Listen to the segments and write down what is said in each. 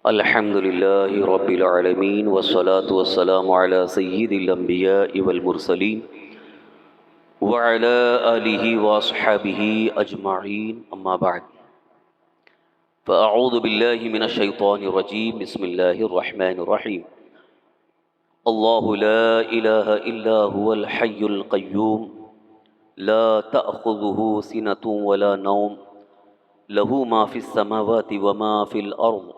الحمد لله رب العالمين والصلاة والسلام على سيد الأنبياء والمرسلين وعلى آله وأصحابه أجمعين أما بعد فأعوذ بالله من الشيطان الرجيم بسم الله الرحمن الرحيم الله لا إله إلا هو الحي القيوم لا تأخذه سنة ولا نوم له ما في السماوات وما في الأرض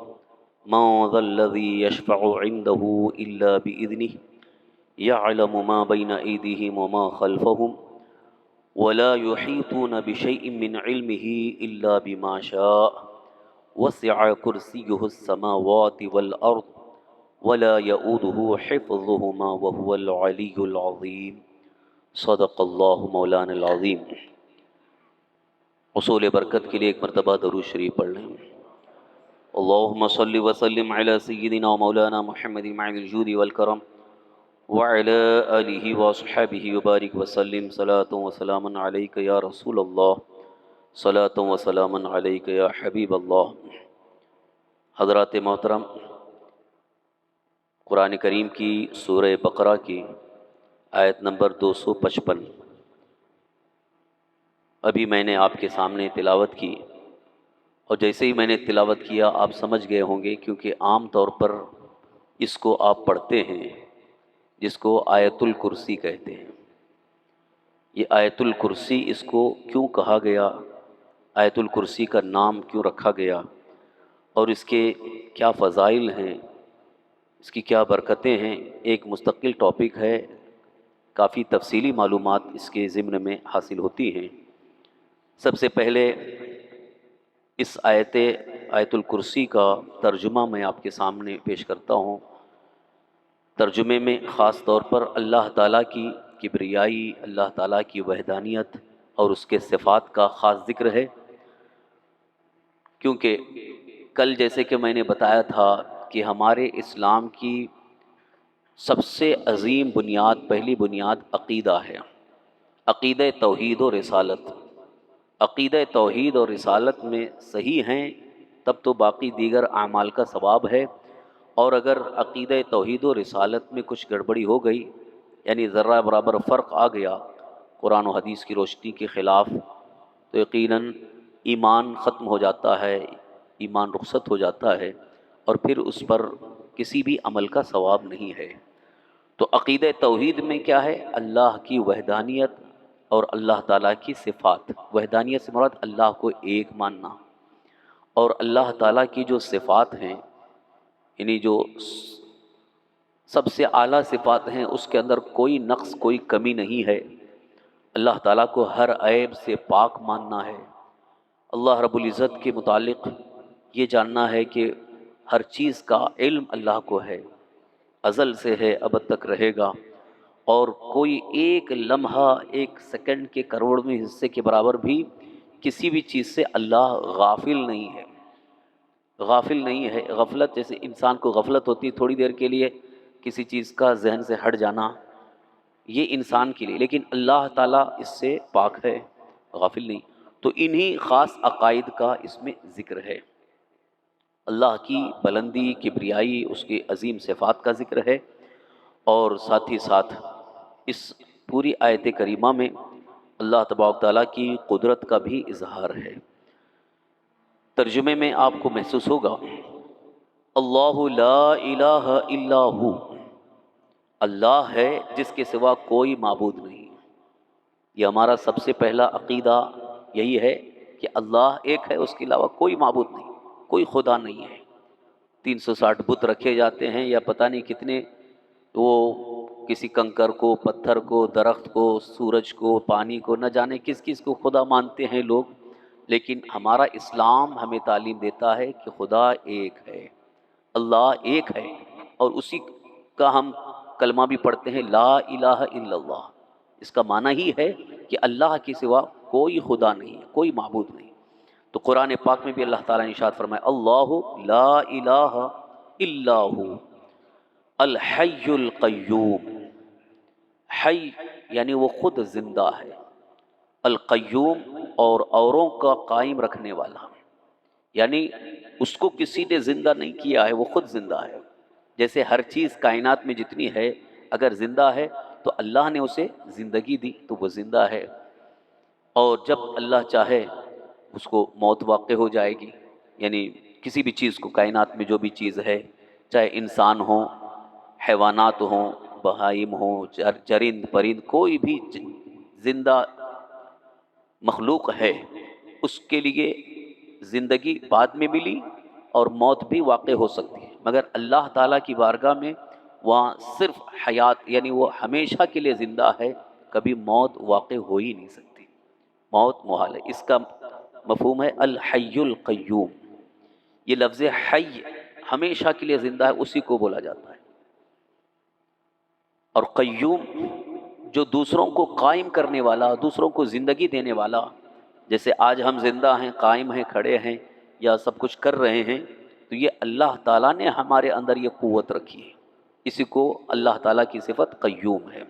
من ذا الذي يشفع عنده إلا بإذنه يعلم ما بين أيديهم وما خلفهم ولا يحيطون بشيء من علمه إلا بما شاء وسع كرسيه السماوات والأرض ولا يؤوده حفظهما وهو العلي العظيم صدق اللہ مولانا العظیم۔ حصول برکت کے لیے ایک مرتبہ درود شریف پڑھ لیں۔ اللہم صلی وسلم علی سیدنا و مولانا محمد معین الجود والکرم وعلی آلہ واصحابہ وبارک وسلم صلاۃ و سلام علیک یا رسول اللہ صلاۃ و سلام علیک یا حبیب اللہ۔ حضرات محترم، قرآن کریم کی سورہ بقرہ کی آیت نمبر 255 ابھی میں نے آپ کے سامنے تلاوت کی، اور جیسے ہی میں نے تلاوت کیا آپ سمجھ گئے ہوں گے، کیونکہ عام طور پر اس کو آپ پڑھتے ہیں، جس کو آیت الکرسی کہتے ہیں۔ یہ آیت الکرسی اس کو کیوں کہا گیا، آیت الکرسی کا نام کیوں رکھا گیا، اور اس کے کیا فضائل ہیں، اس کی کیا برکتیں ہیں، ایک مستقل ٹاپک ہے، کافی تفصیلی معلومات اس کے ضمن میں حاصل ہوتی ہیں۔ سب سے پہلے اس آیت الکرسی کا ترجمہ میں آپ کے سامنے پیش کرتا ہوں۔ ترجمے میں خاص طور پر اللہ تعالیٰ کی کبریائی، اللہ تعالیٰ کی وحدانیت اور اس کے صفات کا خاص ذکر ہے، کیونکہ کل جیسے کہ میں نے بتایا تھا کہ ہمارے اسلام کی سب سے عظیم بنیاد، پہلی بنیاد عقیدہ ہے، عقیدہ توحید و رسالت۔ عقیدہ توحید اور رسالت میں صحیح ہیں تب تو باقی دیگر اعمال کا ثواب ہے، اور اگر عقیدہ توحید و رسالت میں کچھ گڑبڑی ہو گئی، یعنی ذرہ برابر فرق آ گیا قرآن و حدیث کی روشنی کے خلاف، تو یقیناً ایمان ختم ہو جاتا ہے، ایمان رخصت ہو جاتا ہے، اور پھر اس پر کسی بھی عمل کا ثواب نہیں ہے۔ تو عقیدہ توحید میں کیا ہے؟ اللہ کی وحدانیت اور اللہ تعالیٰ کی صفات۔ وحدانیت سے مراد اللہ کو ایک ماننا، اور اللہ تعالیٰ کی جو صفات ہیں، یعنی جو سب سے اعلیٰ صفات ہیں، اس کے اندر کوئی نقص، کوئی کمی نہیں ہے۔ اللہ تعالیٰ کو ہر عیب سے پاک ماننا ہے۔ اللہ رب العزت کے متعلق یہ جاننا ہے کہ ہر چیز کا علم اللہ کو ہے، ازل سے ہے، ابد تک رہے گا، اور کوئی ایک لمحہ، ایک سیکنڈ کے کروڑویں حصے کے برابر بھی کسی بھی چیز سے اللہ غافل نہیں ہے، غافل نہیں ہے۔ غفلت، جیسے انسان کو غفلت ہوتی ہے تھوڑی دیر کے لیے کسی چیز کا ذہن سے ہٹ جانا، یہ انسان کے لیے، لیکن اللہ تعالیٰ اس سے پاک ہے، غافل نہیں۔ تو انہی خاص عقائد کا اس میں ذکر ہے، اللہ کی بلندی، کبریائی، اس کی عظیم صفات کا ذکر ہے، اور ساتھ ہی ساتھ اس پوری آیت کریمہ میں اللہ تبارک تعالیٰ کی قدرت کا بھی اظہار ہے۔ ترجمے میں آپ کو محسوس ہوگا، اللہ لا الہ الا ہو، اللہ ہے جس کے سوا کوئی معبود نہیں۔ یہ ہمارا سب سے پہلا عقیدہ یہی ہے کہ اللہ ایک ہے، اس کے علاوہ کوئی معبود نہیں، کوئی خدا نہیں ہے۔ 360 بت رکھے جاتے ہیں، یا پتہ نہیں کتنے، وہ کسی کنکر کو، پتھر کو، درخت کو، سورج کو، پانی کو، نہ جانے کس کس کو خدا مانتے ہیں لوگ، لیکن ہمارا اسلام ہمیں تعلیم دیتا ہے کہ خدا ایک ہے، اللہ ایک ہے، اور اسی کا ہم کلمہ بھی پڑھتے ہیں، لا الہ الا اللہ۔ اس کا معنی ہی ہے کہ اللہ کے سوا کوئی خدا نہیں، کوئی معبود نہیں۔ تو قرآن پاک میں بھی اللہ تعالیٰ نے ارشاد فرمایا، اللہ لا الہ الا ہو الحی القیوم۔ حی یعنی وہ خود زندہ ہے، القیوم اور اوروں کا قائم رکھنے والا، یعنی اس کو کسی نے زندہ نہیں کیا ہے، وہ خود زندہ ہے۔ جیسے ہر چیز کائنات میں جتنی ہے اگر زندہ ہے تو اللہ نے اسے زندگی دی تو وہ زندہ ہے، اور جب اللہ چاہے اس کو موت واقع ہو جائے گی۔ یعنی کسی بھی چیز کو، کائنات میں جو بھی چیز ہے، چاہے انسان ہوں، حیوانات ہوں، بہائم ہوں، چرند پرند، کوئی بھی زندہ مخلوق ہے، اس کے لیے زندگی بعد میں ملی اور موت بھی واقع ہو سکتی ہے، مگر اللہ تعالیٰ کی بارگاہ میں وہاں صرف حیات، یعنی وہ ہمیشہ کے لیے زندہ ہے، کبھی موت واقع ہو ہی نہیں سکتی، موت محال ہے۔ اس کا مفہوم ہے الحی القیوم۔ یہ لفظ حی ہمیشہ کے لیے زندہ ہے، اسی کو بولا جاتا ہے۔ اور قیوم جو دوسروں کو قائم کرنے والا، دوسروں کو زندگی دینے والا، جیسے آج ہم زندہ ہیں، قائم ہیں، کھڑے ہیں یا سب کچھ کر رہے ہیں، تو یہ اللہ تعالیٰ نے ہمارے اندر یہ قوت رکھی ہے، اسی کو اللہ تعالیٰ کی صفت قیوم ہے۔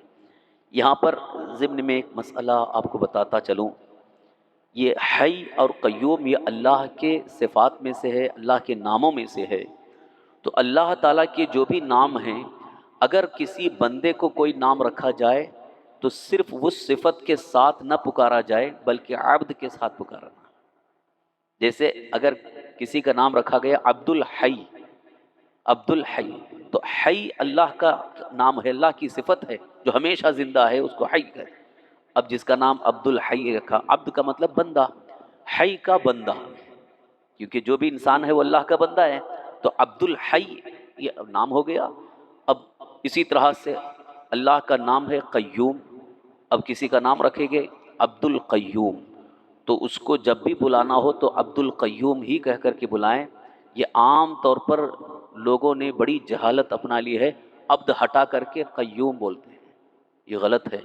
یہاں پر ضمن میں ایک مسئلہ آپ کو بتاتا چلوں، یہ حی اور قیوم یہ اللہ کے صفات میں سے ہے، اللہ کے ناموں میں سے ہے۔ تو اللہ تعالیٰ کے جو بھی نام ہیں، اگر کسی بندے کو کوئی نام رکھا جائے تو صرف اس صفت کے ساتھ نہ پکارا جائے بلکہ عبد کے ساتھ پکارنا۔ جیسے اگر کسی کا نام رکھا گیا عبد الحی، عبد الحی، تو حی اللہ کا نام ہے، اللہ کی صفت ہے جو ہمیشہ زندہ ہے، اس کو حی ہے۔ اب جس کا نام عبد الحی رکھا، عبد کا مطلب بندہ، حی کا بندہ، کیونکہ جو بھی انسان ہے وہ اللہ کا بندہ ہے، تو عبد الحی یہ نام ہو گیا۔ اب اسی طرح سے اللہ کا نام ہے قیوم، اب کسی کا نام رکھے گے عبد القیوم، تو اس کو جب بھی بلانا ہو تو عبد القیوم ہی کہہ کر کے بلائیں۔ یہ عام طور پر لوگوں نے بڑی جہالت اپنا لی ہے، عبد ہٹا کر کے قیوم بولتے ہیں، یہ غلط ہے۔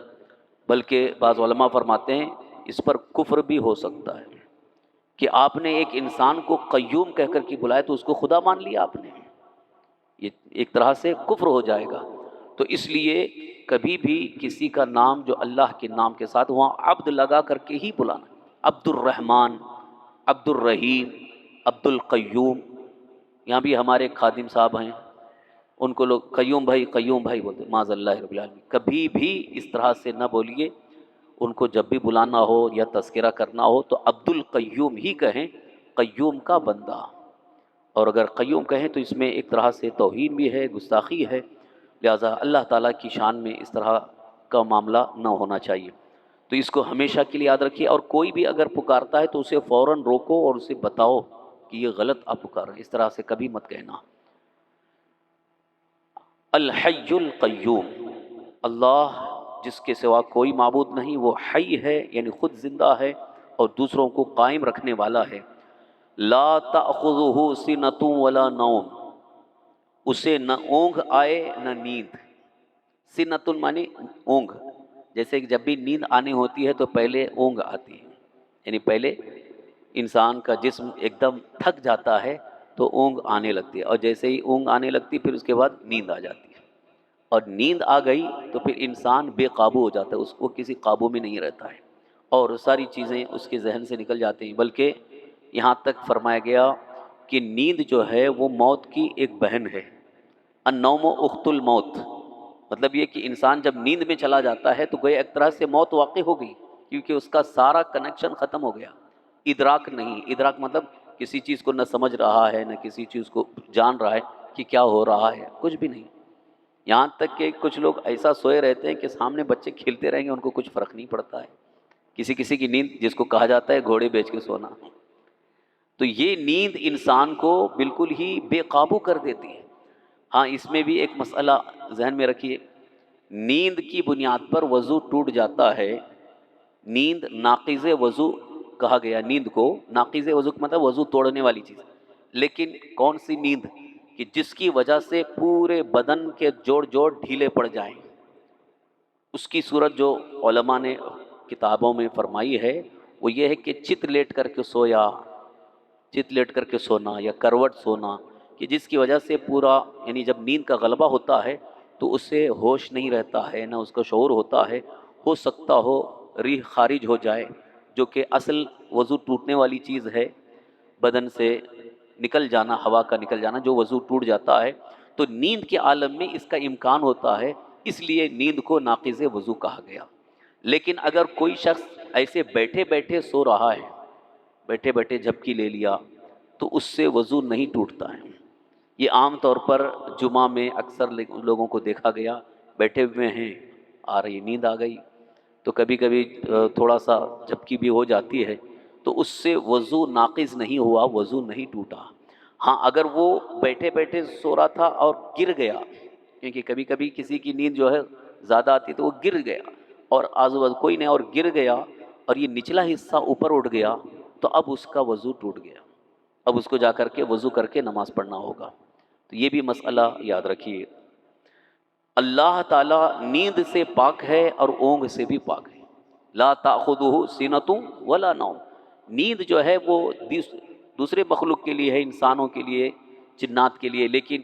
بلکہ بعض علماء فرماتے ہیں اس پر کفر بھی ہو سکتا ہے، کہ آپ نے ایک انسان کو قیوم کہہ کر کے بلایا تو اس کو خدا مان لیا آپ نے، یہ ایک طرح سے کفر ہو جائے گا۔ تو اس لیے کبھی بھی کسی کا نام جو اللہ کے نام کے ساتھ وہاں عبد لگا کر کے ہی بلانا، عبد الرحمن، عبد الرحیم، عبد القیوم۔ یہاں بھی ہمارے خادم صاحب ہیں، ان کو لوگ قیوم بھائی بولتے ہیں، معاذ اللہ رب العالمین، کبھی بھی اس طرح سے نہ بولیے۔ ان کو جب بھی بلانا ہو یا تذکرہ کرنا ہو تو عبد القیوم ہی کہیں، قیوم کا بندہ۔ اور اگر قیوم کہیں تو اس میں ایک طرح سے توہین بھی ہے، گستاخی ہے، لہٰذا اللہ تعالیٰ کی شان میں اس طرح کا معاملہ نہ ہونا چاہیے۔ تو اس کو ہمیشہ کے لیے یاد رکھیے، اور کوئی بھی اگر پکارتا ہے تو اسے فوراً روکو اور اسے بتاؤ کہ یہ غلط آپ پکار رہے ہیں، اس طرح سے کبھی مت کہنا۔ الحی القیوم، اللہ جس کے سوا کوئی معبود نہیں، وہ حی ہے، یعنی خود زندہ ہے اور دوسروں کو قائم رکھنے والا ہے۔ لا تأخذہ سنۃ ولا نوم، اسے نہ اونگ آئے نہ نیند۔ سنۃ مانی اونگ، جیسے کہ جب بھی نیند آنی ہوتی ہے تو پہلے اونگ آتی ہے، یعنی پہلے انسان کا جسم ایک دم تھک جاتا ہے تو اونگ آنے لگتی ہے، اور جیسے ہی اونگ آنے لگتی پھر اس کے بعد نیند آ جاتی ہے، اور نیند آ گئی تو پھر انسان بے قابو ہو جاتا ہے، اس کو کسی قابو میں نہیں رہتا ہے، اور ساری چیزیں اس کے ذہن سے نکل جاتی ہیں۔ بلکہ یہاں تک فرمایا گیا کہ نیند جو ہے وہ موت کی ایک بہن ہے، النوم اخت الموت، مطلب یہ کہ انسان جب نیند میں چلا جاتا ہے تو گویا ایک طرح سے موت واقع ہو گئی، کیونکہ اس کا سارا کنیکشن ختم ہو گیا۔ ادراک نہیں، ادراک مطلب کسی چیز کو نہ سمجھ رہا ہے نہ کسی چیز کو جان رہا ہے کہ کیا ہو رہا ہے، کچھ بھی نہیں۔ یہاں تک کہ کچھ لوگ ایسا سوئے رہتے ہیں کہ سامنے بچے کھیلتے رہیں گے، ان کو کچھ فرق نہیں پڑتا ہے۔ کسی کی نیند جس کو کہا جاتا ہے گھوڑے بیچ کے سونا، تو یہ نیند انسان کو بالکل ہی بے قابو کر دیتی ہے۔ ہاں اس میں بھی ایک مسئلہ ذہن میں رکھیے، نیند کی بنیاد پر وضو ٹوٹ جاتا ہے، نیند ناقض وضو کہا گیا، نیند کو ناقض وضو مطلب وضو توڑنے والی چیز، لیکن کون سی نیند؟ کہ جس کی وجہ سے پورے بدن کے جوڑ ڈھیلے پڑ جائیں، اس کی صورت جو علماء نے کتابوں میں فرمائی ہے وہ یہ ہے کہ چت لیٹ کر کے سویا، چت لیٹ کر کے سونا یا کروٹ سونا، کہ جس کی وجہ سے پورا، یعنی جب نیند کا غلبہ ہوتا ہے تو اس سے ہوش نہیں رہتا ہے، نہ اس کا شعور ہوتا ہے، ہو سکتا ہو ریح خارج ہو جائے، جو کہ اصل وضو ٹوٹنے والی چیز ہے، بدن سے نکل جانا، ہوا کا نکل جانا، جو وضو ٹوٹ جاتا ہے، تو نیند کے عالم میں اس کا امکان ہوتا ہے، اس لیے نیند کو ناقض وضو کہا گیا۔ لیکن اگر کوئی شخص ایسے بیٹھے بیٹھے سو رہا ہے، بیٹھے بیٹھے جھپکی لے لیا، تو اس سے وضو نہیں ٹوٹتا ہے۔ یہ عام طور پر جمعہ میں اکثر لوگوں کو دیکھا گیا، بیٹھے ہوئے ہیں، آ رہی نیند آ گئی، تو کبھی کبھی تھوڑا سا جھپکی بھی ہو جاتی ہے، تو اس سے وضو ناقض نہیں ہوا، وضو نہیں ٹوٹا۔ ہاں اگر وہ بیٹھے بیٹھے سو رہا تھا اور گر گیا، کیونکہ کبھی کبھی کسی کی نیند جو ہے زیادہ آتی تو وہ گر گیا، اور آزو بازو کوئی نہیں اور گر گیا، اور یہ نچلا حصہ اوپر اٹھ گیا، تو اب اس کا وضو ٹوٹ گیا، اب اس کو جا کر کے وضو کر کے نماز پڑھنا ہوگا۔ تو یہ بھی مسئلہ یاد رکھیے۔ اللہ تعالیٰ نیند سے پاک ہے اور اونگ سے بھی پاک ہے۔ لا تأخذہ سنۃ ولا نوم، نیند جو ہے وہ دوسرے مخلوق کے لیے ہے، انسانوں کے لیے، جنات کے لیے، لیکن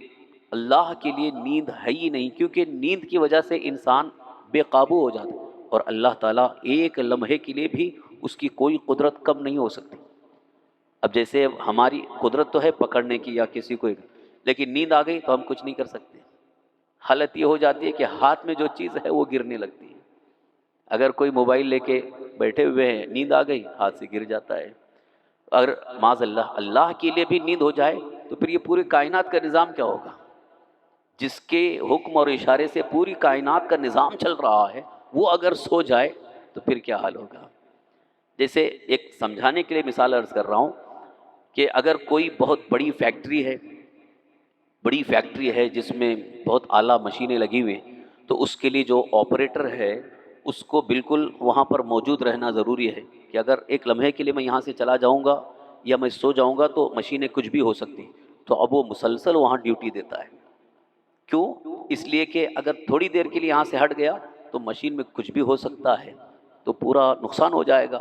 اللہ کے لیے نیند ہے ہی نہیں، کیونکہ نیند کی وجہ سے انسان بے قابو ہو جاتا ہے، اور اللہ تعالیٰ ایک لمحے کے لیے بھی اس کی کوئی قدرت کم نہیں ہو سکتی۔ اب جیسے ہماری قدرت تو ہے پکڑنے کی یا کسی کو، لیکن نیند آ گئی تو ہم کچھ نہیں کر سکتے۔ حالت یہ ہو جاتی ہے کہ ہاتھ میں جو چیز ہے وہ گرنے لگتی ہے۔ اگر کوئی موبائل لے کے بیٹھے ہوئے ہیں، نیند آ گئی، ہاتھ سے گر جاتا ہے۔ اگر معاذ اللہ اللہ کے لیے بھی نیند ہو جائے تو پھر یہ پوری کائنات کا نظام کیا ہوگا؟ جس کے حکم اور اشارے سے پوری کائنات کا نظام چل رہا ہے، وہ اگر سو جائے تو پھر کیا حال ہوگا؟ جیسے ایک سمجھانے کے لیے مثال عرض کر رہا ہوں کہ اگر کوئی بہت بڑی فیکٹری ہے جس میں بہت اعلیٰ مشینیں لگی ہوئی ہیں، تو اس کے لیے جو آپریٹر ہے اس کو بالکل وہاں پر موجود رہنا ضروری ہے، کہ اگر ایک لمحے کے لیے میں یہاں سے چلا جاؤں گا یا میں سو جاؤں گا تو مشینیں کچھ بھی ہو سکتی ہیں، تو اب وہ مسلسل وہاں ڈیوٹی دیتا ہے۔ کیوں؟ اس لیے کہ اگر تھوڑی دیر کے لیے یہاں سے ہٹ گیا تو مشین میں کچھ بھی ہو سکتا ہے، تو پورا نقصان ہو جائے گا۔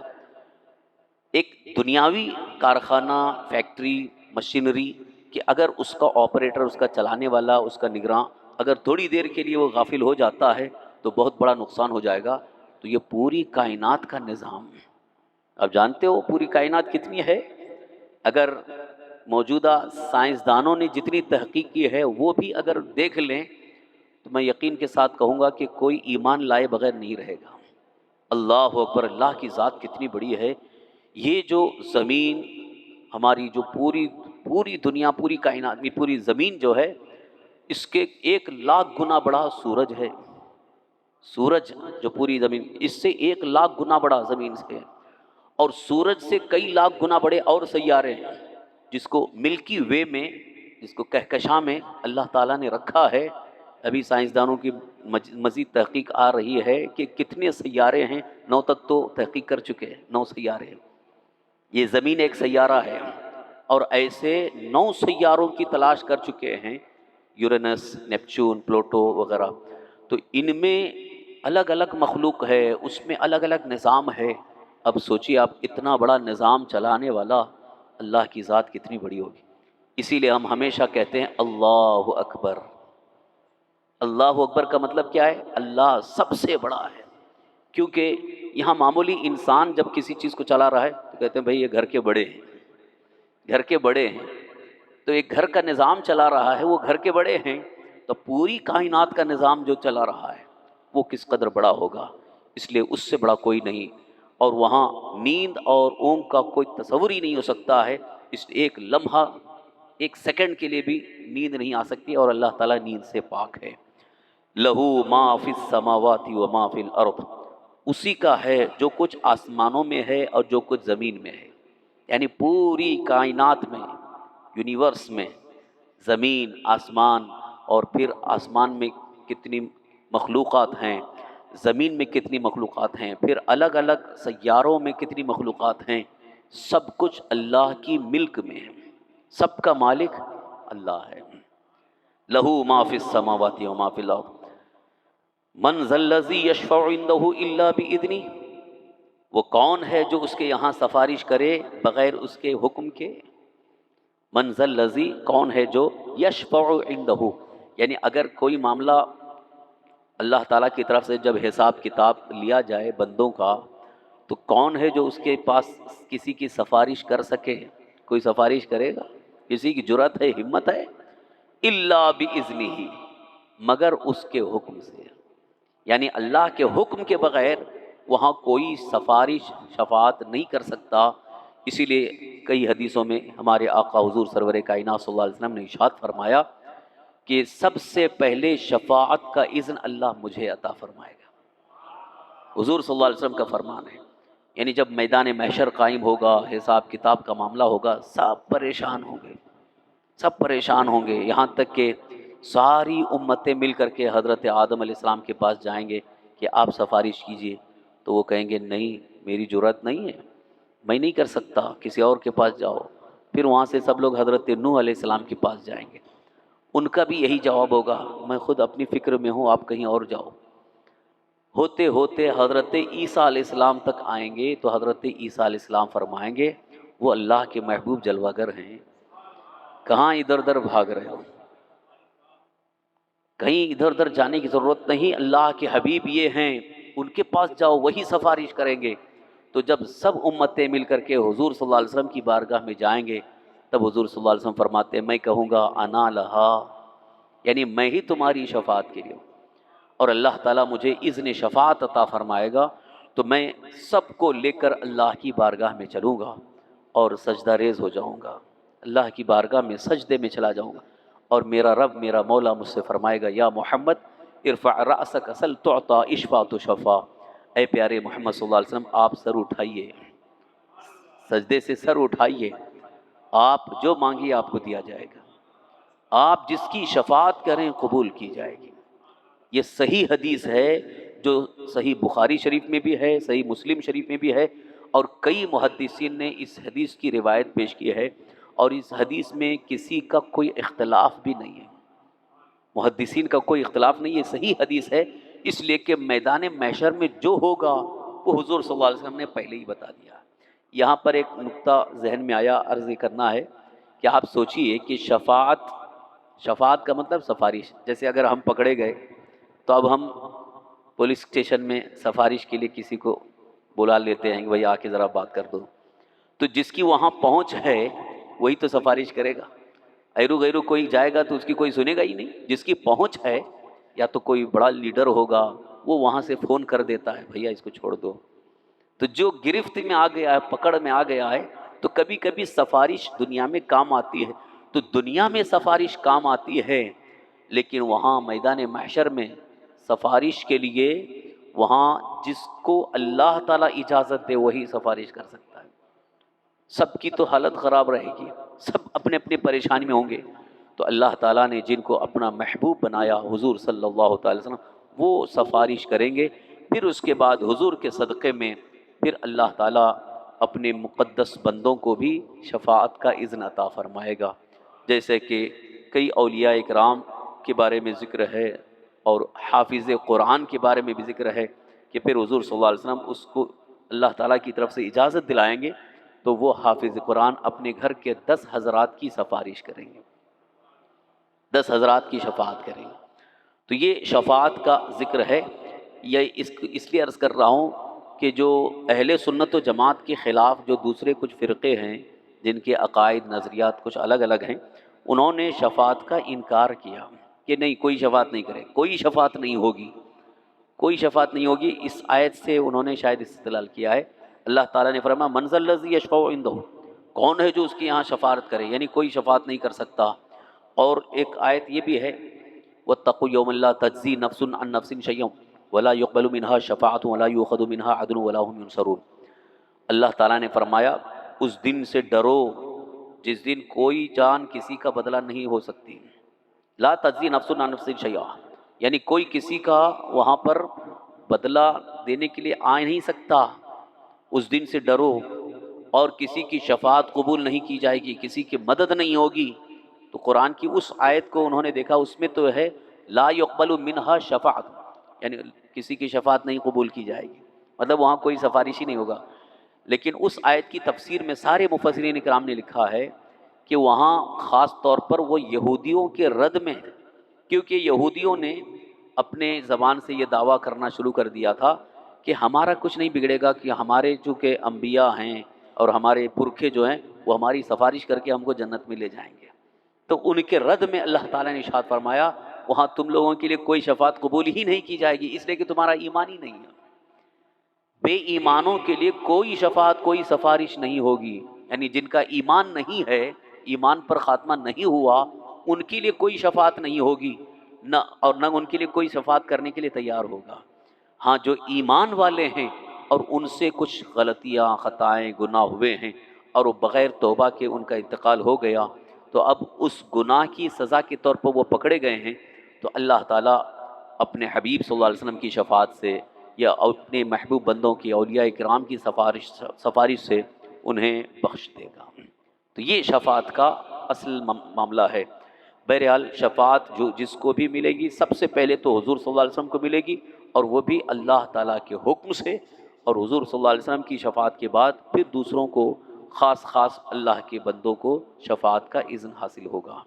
ایک دنیاوی کارخانہ، فیکٹری، مشینری، کہ اگر اس کا آپریٹر، اس کا چلانے والا، اس کا نگراں اگر تھوڑی دیر کے لیے وہ غافل ہو جاتا ہے تو بہت بڑا نقصان ہو جائے گا۔ تو یہ پوری کائنات کا نظام ہے۔ اب جانتے ہو پوری کائنات کتنی ہے؟ اگر موجودہ سائنسدانوں نے جتنی تحقیق کی ہے وہ بھی اگر دیکھ لیں تو میں یقین کے ساتھ کہوں گا کہ کوئی ایمان لائے بغیر نہیں رہے گا۔ اللہ اکبر، اللہ کی ذات کتنی بڑی ہے۔ یہ جو زمین ہماری، جو پوری دنیا، پوری کائنات میں پوری زمین جو ہے، اس کے 1,00,000 گنا بڑا سورج ہے۔ سورج جو پوری زمین، اس سے 1,00,000 گنا بڑا زمین سے ہے، اور سورج سے کئی لاکھ گنا بڑے اور سیارے ہیں، جس کو ملکی وے میں، جس کو کہکشاں میں اللہ تعالیٰ نے رکھا ہے۔ ابھی سائنسدانوں کی مزید تحقیق آ رہی ہے کہ کتنے سیارے ہیں، 9 تک تو تحقیق کر چکے ہیں، 9 سیارے ہیں۔ یہ زمین ایک سیارہ ہے، اور ایسے 9 سیاروں کی تلاش کر چکے ہیں، یورینس، نیپچون، پلوٹو وغیرہ۔ تو ان میں الگ الگ مخلوق ہے، اس میں الگ الگ نظام ہے۔ اب سوچیے آپ، اتنا بڑا نظام چلانے والا اللہ کی ذات کتنی بڑی ہوگی۔ اسی لیے ہم ہمیشہ کہتے ہیں اللہ اکبر۔ اللہ اکبر کا مطلب کیا ہے؟ اللہ سب سے بڑا ہے۔ کیونکہ یہاں معمولی انسان جب کسی چیز کو چلا رہا ہے تو کہتے ہیں بھائی یہ گھر کے بڑے ہیں، گھر کے بڑے ہیں۔ تو ایک گھر کا نظام چلا رہا ہے، وہ گھر کے بڑے ہیں، تو پوری کائنات کا نظام جو چلا رہا ہے وہ کس قدر بڑا ہوگا۔ اس لیے اس سے بڑا کوئی نہیں، اور وہاں نیند اور اونگ کا کوئی تصور ہی نہیں ہو سکتا ہے۔ اس ایک لمحہ، ایک سیکنڈ کے لیے بھی نیند نہیں آ سکتی، اور اللہ تعالیٰ نیند سے پاک ہے۔ لہو ما فی السماوات و ما فی الارض، اسی کا ہے جو کچھ آسمانوں میں ہے اور جو کچھ زمین میں ہے، یعنی پوری کائنات میں، یونیورس میں، زمین، آسمان، اور پھر آسمان میں کتنی مخلوقات ہیں، زمین میں کتنی مخلوقات ہیں، پھر الگ الگ سیاروں میں کتنی مخلوقات ہیں، سب کچھ اللہ کی ملک میں ہے، سب کا مالک اللہ ہے۔ لہو ما فی السماوات و ما فی الارض من ذا الذی یشفع عندہ الا باذنہ، وہ کون ہے جو اس کے یہاں سفارش کرے بغیر اس کے حکم کے؟ من ذا الذی، کون ہے جو یشفع عندہ، یعنی اگر کوئی معاملہ اللہ تعالیٰ کی طرف سے جب حساب کتاب لیا جائے بندوں کا، تو کون ہے جو اس کے پاس کسی کی سفارش کر سکے؟ کوئی سفارش کرے گا؟ کسی کی جرأت ہے، ہمت ہے؟ الا باذنہ، مگر اس کے حکم سے، یعنی اللہ کے حکم کے بغیر وہاں کوئی سفارش شفاعت نہیں کر سکتا۔ اسی لیے کئی حدیثوں میں ہمارے آقا حضور سرور کائنات صلی اللہ علیہ وسلم نے ارشاد فرمایا کہ سب سے پہلے شفاعت کا اذن اللہ مجھے عطا فرمائے گا۔ حضور صلی اللہ علیہ وسلم کا فرمان ہے، یعنی جب میدان محشر قائم ہوگا، حساب کتاب کا معاملہ ہوگا، سب پریشان ہوں گے، سب پریشان ہوں گے، یہاں تک کہ ساری امتیں مل کر کے حضرت آدم علیہ السلام کے پاس جائیں گے کہ آپ سفارش کیجئے، تو وہ کہیں گے نہیں، میری جرأت نہیں ہے، میں نہیں کر سکتا، کسی اور کے پاس جاؤ۔ پھر وہاں سے سب لوگ حضرت نوح علیہ السلام کے پاس جائیں گے، ان کا بھی یہی جواب ہوگا، میں خود اپنی فکر میں ہوں، آپ کہیں اور جاؤ۔ ہوتے ہوتے حضرت عیسیٰ علیہ السلام تک آئیں گے تو حضرت عیسیٰ علیہ السلام فرمائیں گے وہ اللہ کے محبوب جلوہ گر ہیں، کہاں ادھر ادھر بھاگ رہے ہو، کہیں ادھر ادھر جانے کی ضرورت نہیں، اللہ کے حبیب یہ ہیں، ان کے پاس جاؤ، وہی سفارش کریں گے۔ تو جب سب امتیں مل کر کے حضور صلی اللہ علیہ وسلم کی بارگاہ میں جائیں گے، تب حضور صلی اللہ علیہ وسلم فرماتے ہیں میں کہوں گا انا لہا، یعنی میں ہی تمہاری شفاعت کے لیے ہوں، اور اللہ تعالیٰ مجھے اذن شفاعت عطا فرمائے گا، تو میں سب کو لے کر اللہ کی بارگاہ میں چلوں گا اور سجدہ ریز ہو جاؤں گا، اللہ کی بارگاہ میں سجدے میں چلا جاؤں گا، اور میرا رب، میرا مولا مجھ سے فرمائے گا یا محمد ارفع رأسک سل تعطا اشفع تشفع، اے پیارے محمد صلی اللہ علیہ وسلم آپ سر اٹھائیے، سجدے سے سر اٹھائیے، آپ جو مانگیے آپ کو دیا جائے گا، آپ جس کی شفاعت کریں قبول کی جائے گی۔ یہ صحیح حدیث ہے جو صحیح بخاری شریف میں بھی ہے، صحیح مسلم شریف میں بھی ہے، اور کئی محدثین نے اس حدیث کی روایت پیش کی ہے، اور اس حدیث میں کسی کا کوئی اختلاف بھی نہیں ہے، محدثین کا کوئی اختلاف نہیں ہے، صحیح حدیث ہے، اس لیے کہ میدان محشر میں جو ہوگا وہ حضور صلی اللہ علیہ وسلم نے پہلے ہی بتا دیا۔ یہاں پر ایک نقطہ ذہن میں آیا، عرض کرنا ہے کہ آپ سوچئے کہ شفاعت کا مطلب سفارش، جیسے اگر ہم پکڑے گئے تو اب ہم پولیس اسٹیشن میں سفارش کے لیے کسی کو بلا لیتے ہیں کہ بھائی آ کے ذرا بات کر دو، تو جس کی وہاں پہنچ ہے وہی تو سفارش کرے گا، ایرو غیرو کوئی جائے گا تو اس کی کوئی سنے گا ہی نہیں۔ جس کی پہنچ ہے، یا تو کوئی بڑا لیڈر ہوگا وہ وہاں سے فون کر دیتا ہے بھیا اس کو چھوڑ دو، تو جو گرفت میں آ گیا ہے، پکڑ میں آ گیا ہے، تو کبھی کبھی سفارش دنیا میں کام آتی ہے، تو دنیا میں سفارش کام آتی ہے، لیکن وہاں میدان محشر میں سفارش کے لیے وہاں جس کو اللہ تعالیٰ اجازت دے وہی سفارش کر سکتا ہے۔ سب کی تو حالت خراب رہے گی، سب اپنے اپنے پریشانی میں ہوں گے، تو اللہ تعالیٰ نے جن کو اپنا محبوب بنایا حضور صلی اللہ تعالی وسلم، وہ سفارش کریں گے، پھر اس کے بعد حضور کے صدقے میں پھر اللہ تعالیٰ اپنے مقدس بندوں کو بھی شفاعت کا اذن عطا فرمائے گا، جیسے کہ کئی اولیاء اکرام کے بارے میں ذکر ہے، اور حافظ قرآن کے بارے میں بھی ذکر ہے کہ پھر حضور صلی اللہ علیہ وسلم اس کو اللہ تعالیٰ کی طرف سے اجازت دلائیں گے تو وہ حافظ قرآن اپنے گھر کے 10 حضرات کی سفارش کریں گے، 10 حضرات کی شفاعت کریں گے۔ تو یہ شفاعت کا ذکر ہے، یہ اس لیے عرض کر رہا ہوں کہ جو اہل سنت و جماعت کے خلاف جو دوسرے کچھ فرقے ہیں جن کے عقائد نظریات کچھ الگ الگ ہیں، انہوں نے شفاعت کا انکار کیا کہ نہیں کوئی شفاعت نہیں کرے، کوئی شفاعت نہیں ہوگی، کوئی شفاعت نہیں ہوگی۔ اس آیت سے انہوں نے شاید استدلال کیا ہے، اللہ تعالیٰ نے فرمایا من ذا الذی یشفع عندہ، کون ہے جو اس کے یہاں شفاعت کرے، یعنی کوئی شفاعت نہیں کر سکتا۔ اور ایک آیت یہ بھی ہے واتقوا یوما لا تجزی نفس عن نفس شیئا ولا يقبل منها شفاعت ولا يؤخذ منها عدل ولا هم ينصرون، اللہ تعالیٰ نے فرمایا اس دن سے ڈرو جس دن کوئی جان کسی کا بدلہ نہیں ہو سکتی، لا تجزی نفس عن نفس شیئا، یعنی کوئی کسی کا وہاں پر بدلہ دینے کے لیے آ نہیں سکتا، اس دن سے ڈرو، اور کسی کی شفاعت قبول نہیں کی جائے گی، کسی کی مدد نہیں ہوگی۔ تو قرآن کی اس آیت کو انہوں نے دیکھا، اس میں تو ہے لا يقبل منها شفاعت، یعنی کسی کی شفاعت نہیں قبول کی جائے گی، مطلب وہاں کوئی سفارش ہی نہیں ہوگا۔ لیکن اس آیت کی تفسیر میں سارے مفسرین کرام نے لکھا ہے کہ وہاں خاص طور پر وہ یہودیوں کے رد میں ہے، کیونکہ یہودیوں نے اپنے زبان سے یہ دعویٰ کرنا شروع کر دیا تھا کہ ہمارا کچھ نہیں بگڑے گا، کہ ہمارے چونکہ انبیاء ہیں اور ہمارے پرکھے جو ہیں وہ ہماری سفارش کر کے ہم کو جنت میں لے جائیں گے۔ تو ان کے رد میں اللہ تعالیٰ نے ارشاد فرمایا وہاں تم لوگوں کے لیے کوئی شفاعت قبول ہی نہیں کی جائے گی، اس لیے کہ تمہارا ایمان ہی نہیں ہے۔ بے ایمانوں کے لیے کوئی شفاعت، کوئی سفارش نہیں ہوگی، یعنی جن کا ایمان نہیں ہے، ایمان پر خاتمہ نہیں ہوا، ان کے لیے کوئی شفاعت نہیں ہوگی، نہ اور نہ ان کے لیے کوئی شفاعت کرنے کے لیے تیار ہوگا۔ ہاں جو ایمان والے ہیں اور ان سے کچھ غلطیاں، خطائیں، گناہ ہوئے ہیں اور وہ بغیر توبہ کے ان کا انتقال ہو گیا، تو اب اس گناہ کی سزا کے طور پر وہ پکڑے گئے ہیں، تو اللہ تعالیٰ اپنے حبیب صلی اللہ علیہ وسلم کی شفاعت سے یا اپنے محبوب بندوں کی اولیاء کرام کی سفارش سے انہیں بخش دے گا۔ تو یہ شفاعت کا اصل معاملہ ہے۔ بہرحال شفاعت جو جس کو بھی ملے گی سب سے پہلے تو حضور صلی اللہ علیہ وسلم کو ملے گی، اور وہ بھی اللہ تعالیٰ کے حکم سے، اور حضور صلی اللہ علیہ وسلم کی شفاعت کے بعد پھر دوسروں کو، خاص خاص اللہ کے بندوں کو شفاعت کا اذن حاصل ہوگا۔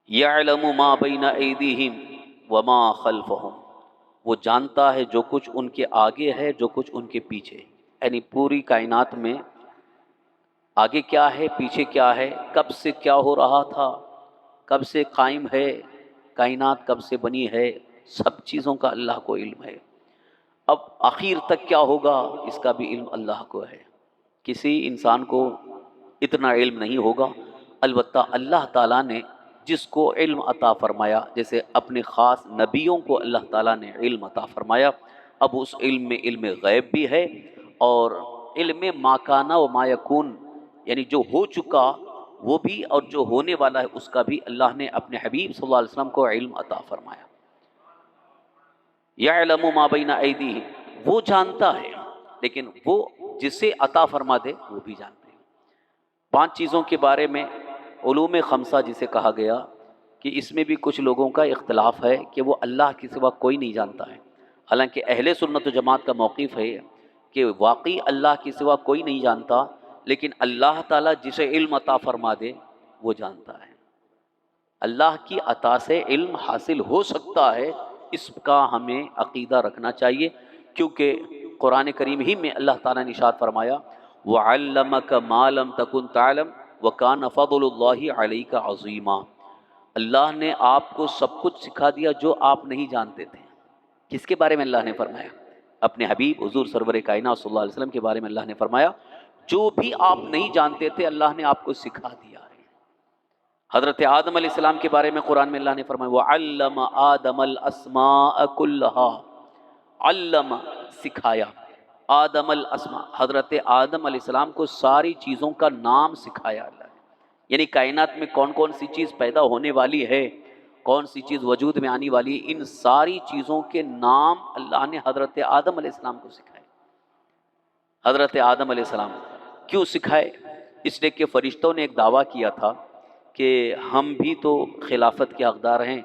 یعلم ما بین ایدیہم وما خلفہم، وہ جانتا ہے جو کچھ ان کے آگے ہے، جو کچھ ان کے پیچھے، یعنی پوری کائنات میں آگے کیا ہے، پیچھے کیا ہے، کب سے کیا ہو رہا تھا، کب سے قائم ہے کائنات، کب سے بنی ہے، سب چیزوں کا اللہ کو علم ہے۔ اب آخر تک کیا ہوگا اس کا بھی علم اللہ کو ہے، کسی انسان کو اتنا علم نہیں ہوگا۔ البتہ اللہ تعالیٰ نے جس کو علم عطا فرمایا، جیسے اپنے خاص نبیوں کو اللہ تعالیٰ نے علم عطا فرمایا، اب اس علم میں علم غیب بھی ہے اور علم ما کان و ما یکون، یعنی جو ہو چکا وہ بھی اور جو ہونے والا ہے اس کا بھی اللہ نے اپنے حبیب صلی اللہ علیہ وسلم کو علم عطا فرمایا۔ یعلم ما بین ایدیہم، وہ جانتا ہے، لیکن وہ جسے عطا فرما دے وہ بھی جانتے ہیں۔ 5 چیزوں کے بارے میں علوم خمسہ جسے کہا گیا، کہ اس میں بھی کچھ لوگوں کا اختلاف ہے کہ وہ اللہ کے سوا کوئی نہیں جانتا ہے، حالانکہ اہل سنت و جماعت کا موقف ہے کہ واقعی اللہ کے سوا کوئی نہیں جانتا، لیکن اللہ تعالیٰ جسے علم عطا فرما دے وہ جانتا ہے۔ اللہ کی عطا سے علم حاصل ہو سکتا ہے، اس کا ہمیں عقیدہ رکھنا چاہیے، کیونکہ قرآن کریم ہی میں اللہ تعالیٰ نے ارشاد فرمایا وَعَلَّمَكَ مَا لَمْ تَكُنْ تَعْلَمْ وَكَانَ فَضْلُ اللَّهِ عَلَيْكَ عَظِيمًا، اللہ نے آپ کو سب کچھ سکھا دیا جو آپ نہیں جانتے تھے۔ کس کے بارے میں اللہ نے فرمایا؟ اپنے حبیب حضور سرور کائنات صلی اللہ علیہ وسلم کے بارے میں اللہ نے فرمایا جو بھی آپ نہیں جانتے تھے اللہ نے آپ کو سکھا دیا ہے۔ حضرت آدم علیہ السلام کے بارے میں قرآن میں اللہ نے فرمایا وَعَلَّمَ آدَمَ الْأَسْمَاءَ كُلَّهَا، علم سکھایا آدم الاسماء، حضرت آدم علیہ السلام کو ساری چیزوں کا نام سکھایا اللہ نے، یعنی کائنات میں کون کون سی چیز پیدا ہونے والی ہے، کون سی چیز وجود میں آنے والی ہے، ان ساری چیزوں کے نام اللہ نے حضرت آدم علیہ السلام کو سکھائے۔ حضرت آدم علیہ السلام کیوں سکھائے؟ اس لیے کہ فرشتوں نے ایک دعویٰ کیا تھا کہ ہم بھی تو خلافت کے حقدار ہیں،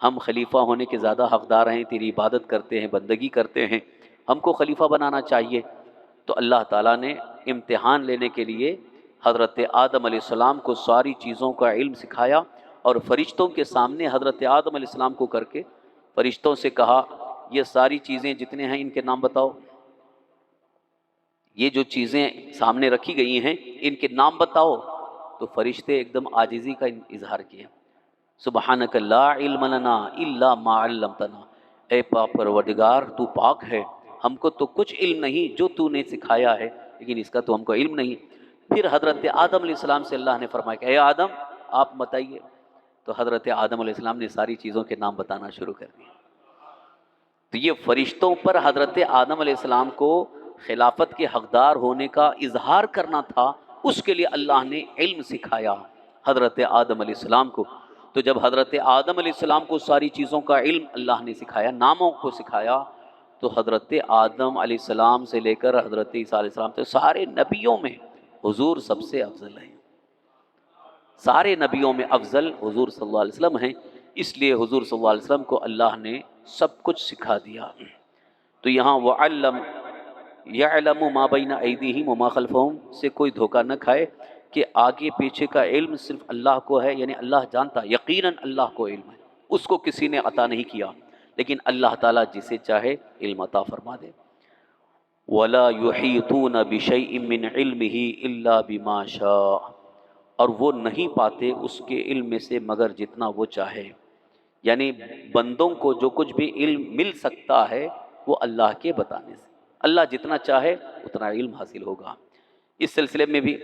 ہم خلیفہ ہونے کے زیادہ حقدار ہیں، تیری عبادت کرتے ہیں، بندگی کرتے ہیں، ہم کو خلیفہ بنانا چاہیے۔ تو اللہ تعالیٰ نے امتحان لینے کے لیے حضرت آدم علیہ السلام کو ساری چیزوں کا علم سکھایا، اور فرشتوں کے سامنے حضرت آدم علیہ السلام کو کر کے فرشتوں سے کہا یہ ساری چیزیں جتنے ہیں ان کے نام بتاؤ، یہ جو چیزیں سامنے رکھی گئی ہیں ان کے نام بتاؤ۔ تو فرشتے ایک دم عاجزی کا اظہار کیا، سبحانک لا علم لنا الا ما علمتنا، اے پروردگار تو پاک ہے، ہم کو تو کچھ علم نہیں جو تو نے سکھایا ہے، لیکن اس کا تو ہم کو علم نہیں۔ پھر حضرت آدم علیہ السلام سے اللہ نے فرمایا کہ اے آدم آپ بتائیے، تو حضرت آدم علیہ السلام نے ساری چیزوں کے نام بتانا شروع کر دیا۔ تو یہ فرشتوں پر حضرت آدم علیہ السلام کو خلافت کے حقدار ہونے کا اظہار کرنا تھا، اس کے لیے اللہ نے علم سکھایا حضرت آدم علیہ السلام کو۔ تو جب حضرت آدم علیہ السلام کو ساری چیزوں کا علم اللہ نے سکھایا، ناموں کو سکھایا، تو حضرت آدم علیہ السلام سے لے کر حضرت عیسیٰ علیہ السلام تک سارے نبیوں میں حضور سب سے افضل ہیں، سارے نبیوں میں افضل حضور صلی اللہ علیہ وسلم ہیں، اس لیے حضور صلی اللہ علیہ وسلم کو اللہ نے سب کچھ سکھا دیا۔ تو یہاں وَعَلَّمَ یعلم ما بین ایدیہم وما خلفہم سے کوئی دھوکہ نہ کھائے کہ آگے پیچھے کا علم صرف اللہ کو ہے، یعنی اللہ جانتا، یقیناً اللہ کو علم ہے، اس کو کسی نے عطا نہیں کیا، لیکن اللہ تعالیٰ جسے چاہے علم عطا فرما دے۔ ولا یحیطون بشیء من علمہ الا بما شاء، اور وہ نہیں پاتے اس کے علم میں سے مگر جتنا وہ چاہے. یعنی بندوں کو جو کچھ بھی علم مل سکتا ہے وہ اللہ کے بتانے سے، اللہ جتنا چاہے اتنا علم حاصل ہوگا. اس سلسلے میں بھی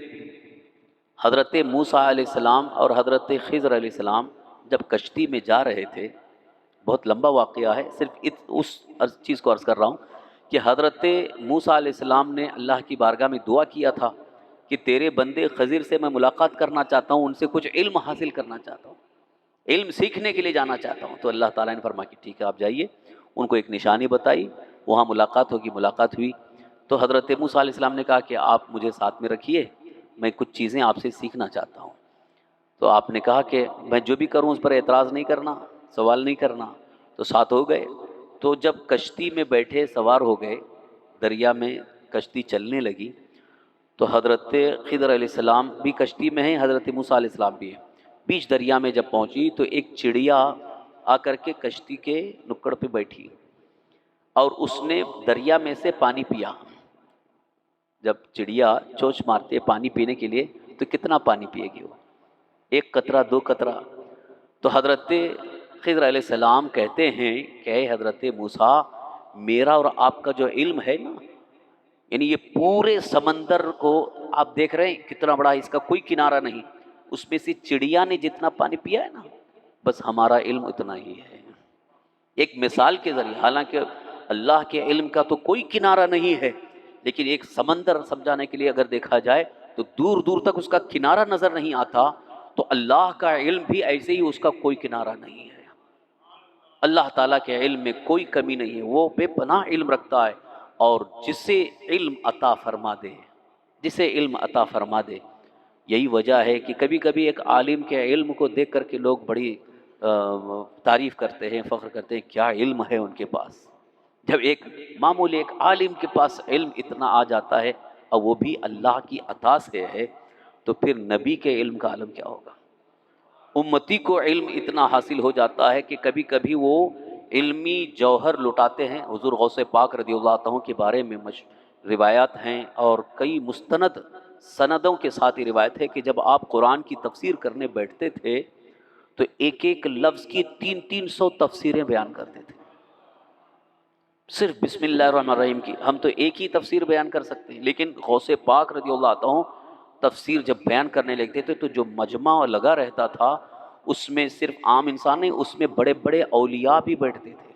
حضرت موسیٰ علیہ السلام اور حضرت خضر علیہ السلام جب کشتی میں جا رہے تھے، بہت لمبا واقعہ ہے، صرف اس چیز کو عرض کر رہا ہوں کہ حضرت موسیٰ علیہ السلام نے اللہ کی بارگاہ میں دعا کیا تھا کہ تیرے بندے خضر سے میں ملاقات کرنا چاہتا ہوں، ان سے کچھ علم حاصل کرنا چاہتا ہوں، علم سیکھنے کے لیے جانا چاہتا ہوں. تو اللہ تعالیٰ نے فرمایا کہ ٹھیک ہے آپ جائیے. ان کو ایک نشانی بتائی، وہاں ملاقات ہوگی. ملاقات ہوئی تو حضرت موسیٰ علیہ السلام نے کہا کہ آپ مجھے ساتھ میں رکھیے، میں کچھ چیزیں آپ سے سیکھنا چاہتا ہوں. تو آپ نے کہا کہ میں جو بھی کروں اس پر اعتراض نہیں کرنا، سوال نہیں کرنا. تو ساتھ ہو گئے. تو جب کشتی میں بیٹھے سوار ہو گئے، دریا میں کشتی چلنے لگی، تو حضرت خضر علیہ السلام بھی کشتی میں ہیں، حضرت موسیٰ علیہ السلام بھی ہیں. بیچ دریا میں جب پہنچی تو ایک چڑیا آ کر کے کشتی کے نکڑ پہ بیٹھی اور اس نے دریا میں سے پانی پیا. جب چڑیا چونچ مارتے پانی پینے کے لیے تو کتنا پانی پیے گی وہ؟ ایک قطرہ، دو قطرہ. تو حضرت خضر علیہ السلام کہتے ہیں کہ اے حضرت موسیٰ، میرا اور آپ کا جو علم ہے نا، یعنی یہ پورے سمندر کو آپ دیکھ رہے ہیں کتنا بڑا ہے، اس کا کوئی کنارہ نہیں، اس میں سے چڑیا نے جتنا پانی پیا ہے نا، بس ہمارا علم اتنا ہی ہے. ایک مثال کے ذریعے، حالانکہ اللہ کے علم کا تو کوئی کنارہ نہیں ہے، لیکن ایک سمندر سمجھانے کے لیے اگر دیکھا جائے تو دور دور تک اس کا کنارہ نظر نہیں آتا، تو اللہ کا علم بھی ایسے ہی اس کا کوئی کنارہ نہیں ہے. اللہ تعالیٰ کے علم میں کوئی کمی نہیں ہے، وہ بے پناہ علم رکھتا ہے. اور جسے علم عطا فرما دے، جسے علم عطا فرما دے. یہی وجہ ہے کہ کبھی کبھی ایک عالم کے علم کو دیکھ کر کے لوگ بڑی تعریف کرتے ہیں، فخر کرتے ہیں، کیا علم ہے ان کے پاس. جب ایک معمولی ایک عالم کے پاس علم اتنا آ جاتا ہے اور وہ بھی اللہ کی عطا سے ہے، تو پھر نبی کے علم کا عالم کیا ہوگا. امتی کو علم اتنا حاصل ہو جاتا ہے کہ کبھی کبھی وہ علمی جوہر لٹاتے ہیں. حضور غوث پاک رضی اللہ عنہ کے بارے میں روایات ہیں اور کئی مستند سندوں کے ساتھ یہ روایت ہے کہ جب آپ قرآن کی تفسیر کرنے بیٹھتے تھے تو ایک ایک لفظ کی 300 تفسیریں بیان کرتے تھے. صرف بسم اللہ الرحمن الرحیم کی ہم تو ایک ہی تفسیر بیان کر سکتے ہیں، لیکن غوث پاک رضی اللہ عنہ تفسیر جب بیان کرنے لگتے تھے تو جو مجمع لگا رہتا تھا اس میں صرف عام انسان نہیں، اس میں بڑے بڑے اولیاء بھی بیٹھتے تھے،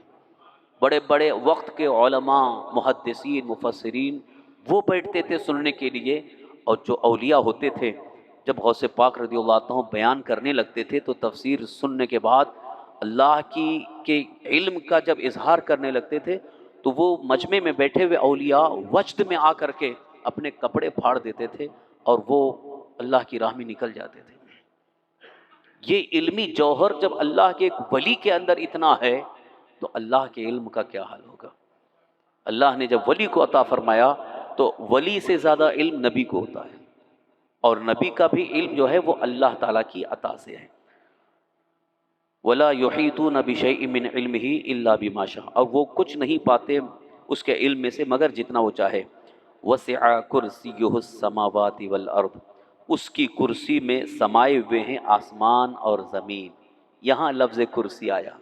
بڑے بڑے وقت کے علماء، محدثین، مفسرین، وہ بیٹھتے تھے سننے کے لیے. اور جو اولیاء ہوتے تھے جب غوث پاک رضی اللہ عنہ بیان کرنے لگتے تھے تو تفسیر سننے کے بعد اللہ کی کے علم کا جب اظہار کرنے لگتے تھے تو وہ مجمع میں بیٹھے ہوئے اولیاء وجد میں آ کر کے اپنے کپڑے پھاڑ دیتے تھے اور وہ اللہ کی راہ میں نکل جاتے تھے. یہ علمی جوہر جب اللہ کے ایک ولی کے اندر اتنا ہے تو اللہ کے علم کا کیا حال ہوگا. اللہ نے جب ولی کو عطا فرمایا تو ولی سے زیادہ علم نبی کو ہوتا ہے، اور نبی کا بھی علم جو ہے وہ اللہ تعالیٰ کی عطا سے ہے. وَلَا يُحِيطُونَ بِشَيْءٍ مِّنْ عِلْمِهِ إِلَّا بِمَا شَاءَ، اور وہ کچھ نہیں پاتے اس کے علم میں سے مگر جتنا وہ چاہے. وَسِعَ كُرْسِيُّهُ السَّمَاوَاتِ وَالْأَرْضِ، اس کی کرسی میں سمائے ہوئے ہیں آسمان اور زمین. یہاں لفظ کرسی آیا،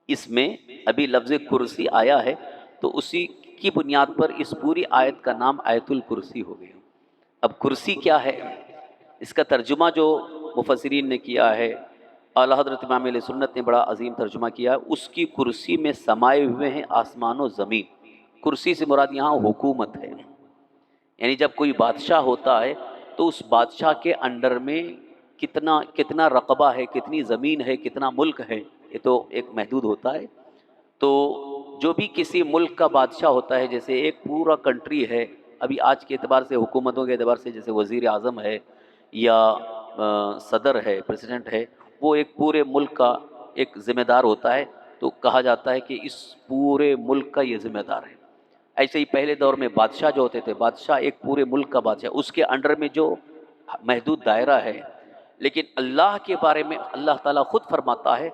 اس میں ابھی لفظ کرسی آیا ہے تو اسی کی بنیاد پر اس پوری آیت کا نام آیت الکرسی ہو گیا. اب کرسی کیا ہے، اس کا ترجمہ جو مفسرین نے کیا ہے، اعلیٰ حضرت امام علیہ سنت نے بڑا عظیم ترجمہ کیا. اس کی کرسی میں سمائے ہوئے ہیں آسمان و زمین. کرسی سے مراد یہاں حکومت ہے، یعنی جب کوئی بادشاہ ہوتا ہے تو اس بادشاہ کے انڈر میں کتنا رقبہ ہے، کتنی زمین ہے، کتنا ملک ہے، یہ تو ایک محدود ہوتا ہے. تو جو بھی کسی ملک کا بادشاہ ہوتا ہے، جیسے ایک پورا کنٹری ہے، ابھی آج کے اعتبار سے حکومتوں کے اعتبار سے جیسے وزیر اعظم ہے یا صدر ہے، پریزیڈنٹ ہے، وہ ایک پورے ملک کا ایک ذمہ دار ہوتا ہے، تو کہا جاتا ہے کہ اس پورے ملک کا یہ ذمہ دار ہے. ایسے ہی پہلے دور میں بادشاہ جو ہوتے تھے، بادشاہ ایک پورے ملک کا بادشاہ، اس کے انڈر میں جو محدود دائرہ ہے. لیکن اللہ کے بارے میں اللہ تعالیٰ خود فرماتا ہے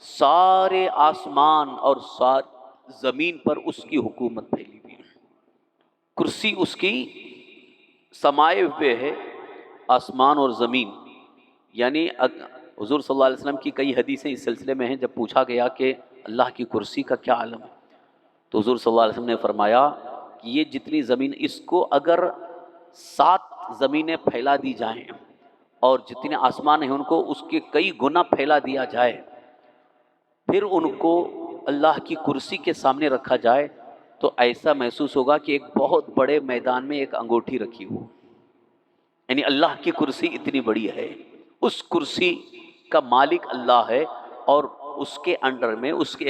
سارے آسمان اور زمین پر اس کی حکومت پھیلی ہوئی ہے. کرسی اس کی سمائے ہوئے ہے آسمان اور زمین. یعنی حضور صلی اللہ علیہ وسلم کی کئی حدیثیں اس سلسلے میں ہیں. جب پوچھا گیا کہ اللہ کی کرسی کا کیا عالم ہے تو حضور صلی اللہ علیہ وسلم نے فرمایا کہ یہ جتنی زمین، اس کو اگر 7 زمینیں پھیلا دی جائیں اور جتنے آسمان ہیں ان کو اس کے کئی گنا پھیلا دیا جائے، پھر ان کو اللہ کی کرسی کے سامنے رکھا جائے تو ایسا محسوس ہوگا کہ ایک بہت بڑے میدان میں ایک انگوٹھی رکھی ہو. یعنی اللہ کی کرسی اتنی بڑی ہے. اس کرسی کا مالک اللہ ہے اور اس کے انڈر میں، اس کے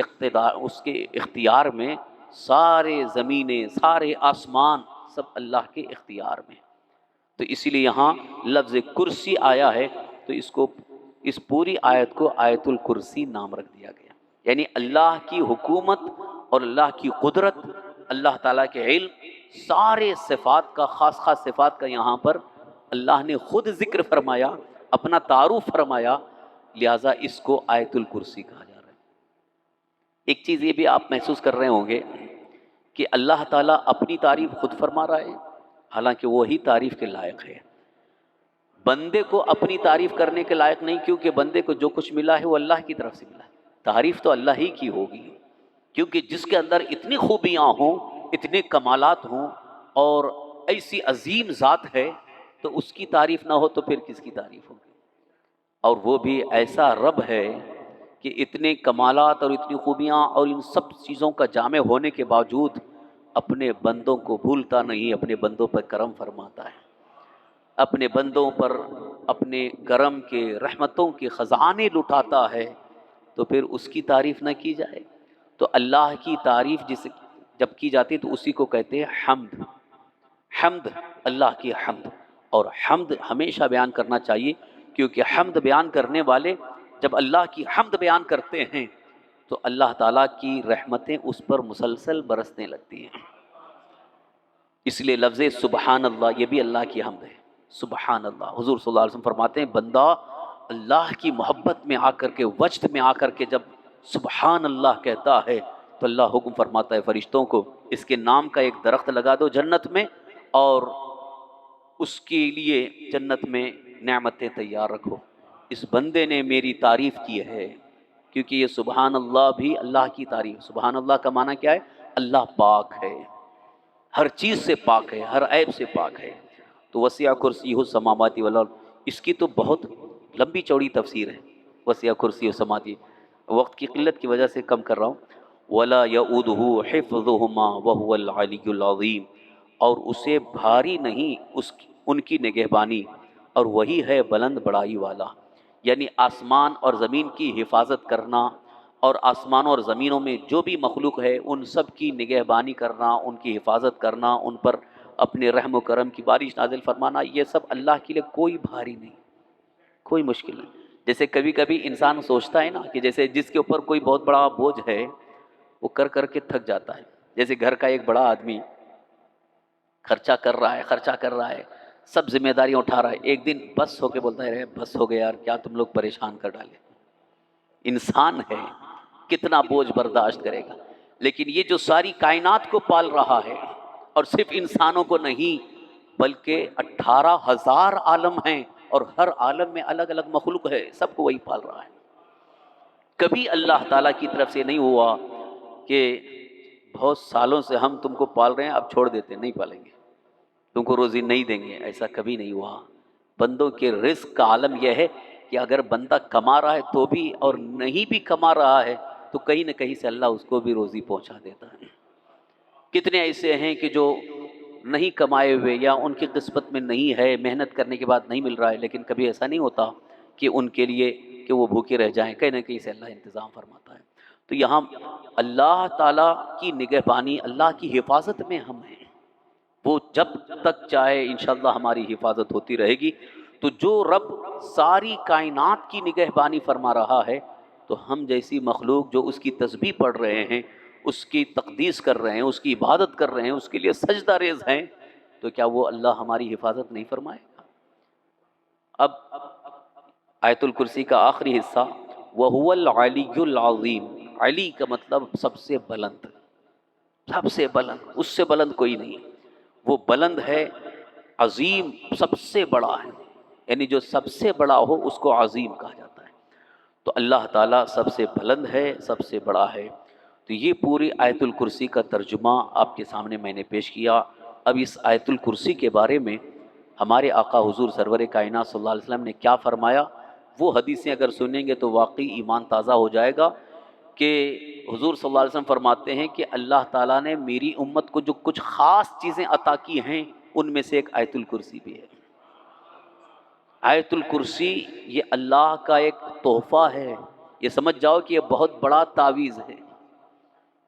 اختیار میں سارے زمینیں، سارے آسمان سب اللہ کے اختیار میں. تو اسی لیے یہاں لفظ کرسی آیا ہے تو اس پوری آیت کو آیت الکرسی نام رکھ دیا گیا. یعنی اللہ کی حکومت اور اللہ کی قدرت، اللہ تعالیٰ کے علم، سارے صفات کا، خاص خاص صفات کا یہاں پر اللہ نے خود ذکر فرمایا، اپنا تعارف فرمایا، لہٰذا اس کو آیت الکرسی کہا جا رہا ہے. ایک چیز یہ بھی آپ محسوس کر رہے ہوں گے کہ اللہ تعالیٰ اپنی تعریف خود فرما رہا ہے، حالانکہ وہی تعریف کے لائق ہے. بندے کو اپنی تعریف کرنے کے لائق نہیں، کیونکہ بندے کو جو کچھ ملا ہے وہ اللہ کی طرف سے ملا ہے. تعریف تو اللہ ہی کی ہوگی، کیونکہ جس کے اندر اتنی خوبیاں ہوں، اتنے کمالات ہوں اور ایسی عظیم ذات ہے، تو اس کی تعریف نہ ہو تو پھر کس کی تعریف ہوگی؟ اور وہ بھی ایسا رب ہے کہ اتنے کمالات اور اتنی خوبیاں اور ان سب چیزوں کا جامع ہونے کے باوجود اپنے بندوں کو بھولتا نہیں، اپنے بندوں پر کرم فرماتا ہے، اپنے بندوں پر اپنے کرم کے، رحمتوں کے خزانے لٹاتا ہے. تو پھر اس کی تعریف نہ کی جائے؟ تو اللہ کی تعریف جب کی جاتی تو اسی کو کہتے ہیں حمد. حمد، اللہ کی حمد. اور حمد ہمیشہ بیان کرنا چاہیے، کیونکہ حمد بیان کرنے والے جب اللہ کی حمد بیان کرتے ہیں تو اللہ تعالیٰ کی رحمتیں اس پر مسلسل برسنے لگتی ہیں. اس لیے لفظ سبحان اللہ یہ بھی اللہ کی حمد ہے. سبحان اللہ. حضور صلی اللہ علیہ وسلم فرماتے ہیں بندہ اللہ کی محبت میں آ کر کے، وجد میں آ کر کے جب سبحان اللہ کہتا ہے تو اللہ حکم فرماتا ہے فرشتوں کو اس کے نام کا ایک درخت لگا دو جنت میں، اور اس کے لیے جنت میں نعمتیں تیار رکھو. اس بندے نے میری تعریف کی ہے. کیونکہ یہ سبحان اللہ بھی اللہ کی تعریف. سبحان اللہ کا معنی کیا ہے؟ اللہ پاک ہے، ہر چیز سے پاک ہے، ہر عیب سے پاک ہے. تو وسیع کرسیہ السماوات والارض، اس کی تو بہت لمبی چوڑی تفسیر ہے. وسیع کرسیہ السماوات، وقت کی قلت کی وجہ سے کم کر رہا ہوں. ولا یؤودہ حفظہما وہو العلی العظیم، اور اسے بھاری نہیں ان کی نگہبانی، اور وہی ہے بلند بڑائی والا. یعنی آسمان اور زمین کی حفاظت کرنا، اور آسمانوں اور زمینوں میں جو بھی مخلوق ہے ان سب کی نگہبانی کرنا، ان کی حفاظت کرنا، ان پر اپنے رحم و کرم کی بارش نازل فرمانا، یہ سب اللہ کے لیے کوئی بھاری نہیں، کوئی مشکل نہیں. جیسے کبھی کبھی انسان سوچتا ہے نا کہ جیسے جس کے اوپر کوئی بہت بڑا بوجھ ہے وہ کر کر کے تھک جاتا ہے. جیسے گھر کا ایک بڑا آدمی خرچہ کر رہا ہے، سب ذمہ داریاں اٹھا رہا ہے، ایک دن بس ہو کے بولتا ہے بس ہو گیا یار، کیا تم لوگ پریشان کر ڈالے. انسان ہے، کتنا بوجھ برداشت کرے گا. لیکن یہ جو ساری کائنات کو پال رہا ہے، اور صرف انسانوں کو نہیں بلکہ 18,000 عالم ہیں، اور ہر عالم میں الگ الگ مخلوق ہے، سب کو وہی پال رہا ہے. کبھی اللہ تعالیٰ کی طرف سے نہیں ہوا کہ بہت سالوں سے ہم تم کو پال رہے ہیں اب چھوڑ دیتے ہیں، نہیں پالیں گے، تم کو روزی نہیں دیں گے. ایسا کبھی نہیں ہوا. بندوں کے رزق کا عالم یہ ہے کہ اگر بندہ کما رہا ہے تو بھی، اور نہیں بھی کما رہا ہے تو کہیں نہ کہیں سے اللہ اس کو بھی روزی پہنچا دیتا ہے. کتنے ایسے ہیں کہ جو نہیں کمائے ہوئے یا ان کی قسمت میں نہیں ہے، محنت کرنے کے بعد نہیں مل رہا ہے، لیکن کبھی ایسا نہیں ہوتا کہ ان کے لیے کہ وہ بھوکے رہ جائیں، کہیں نہ کہیں سے اللہ انتظام فرماتا ہے. تو یہاں اللہ تعالیٰ کی نگہبانی، اللہ کی حفاظت میں ہم ہیں. وہ جب تک چاہے انشاءاللہ ہماری حفاظت ہوتی رہے گی. تو جو رب ساری کائنات کی نگہبانی فرما رہا ہے، تو ہم جیسی مخلوق جو اس کی تسبیح پڑھ رہے ہیں، اس کی تقدیس کر رہے ہیں، اس کی عبادت کر رہے ہیں، اس کے لیے سجدہ ریز ہیں، تو کیا وہ اللہ ہماری حفاظت نہیں فرمائے گا؟ اب آیت الکرسی کا آخری حصہ، وَهُوَ الْعَلِيُّ الْعَظِيمُ. علی کا مطلب سب سے بلند، سب سے بلند، اس سے بلند کوئی نہیں. وہ بلند ہے، عظیم سب سے بڑا ہے، یعنی جو سب سے بڑا ہو اس کو عظیم کہا جاتا ہے۔ تو اللہ تعالیٰ سب سے بلند ہے، سب سے بڑا ہے۔ تو یہ پوری آیت الکرسی کا ترجمہ آپ کے سامنے میں نے پیش کیا۔ اب اس آیت الکرسی کے بارے میں ہمارے آقا حضور سرور کائنات صلی اللہ علیہ وسلم نے کیا فرمایا، وہ حدیثیں اگر سنیں گے تو واقعی ایمان تازہ ہو جائے گا کہ حضور صلی اللہ علیہ وسلم فرماتے ہیں کہ اللہ تعالیٰ نے میری امت کو جو کچھ خاص چیزیں عطا کی ہیں ان میں سے ایک آیت الکرسی بھی ہے۔ آیت الکرسی یہ اللہ کا ایک تحفہ ہے، یہ سمجھ جاؤ کہ یہ بہت بڑا تعویذ ہے،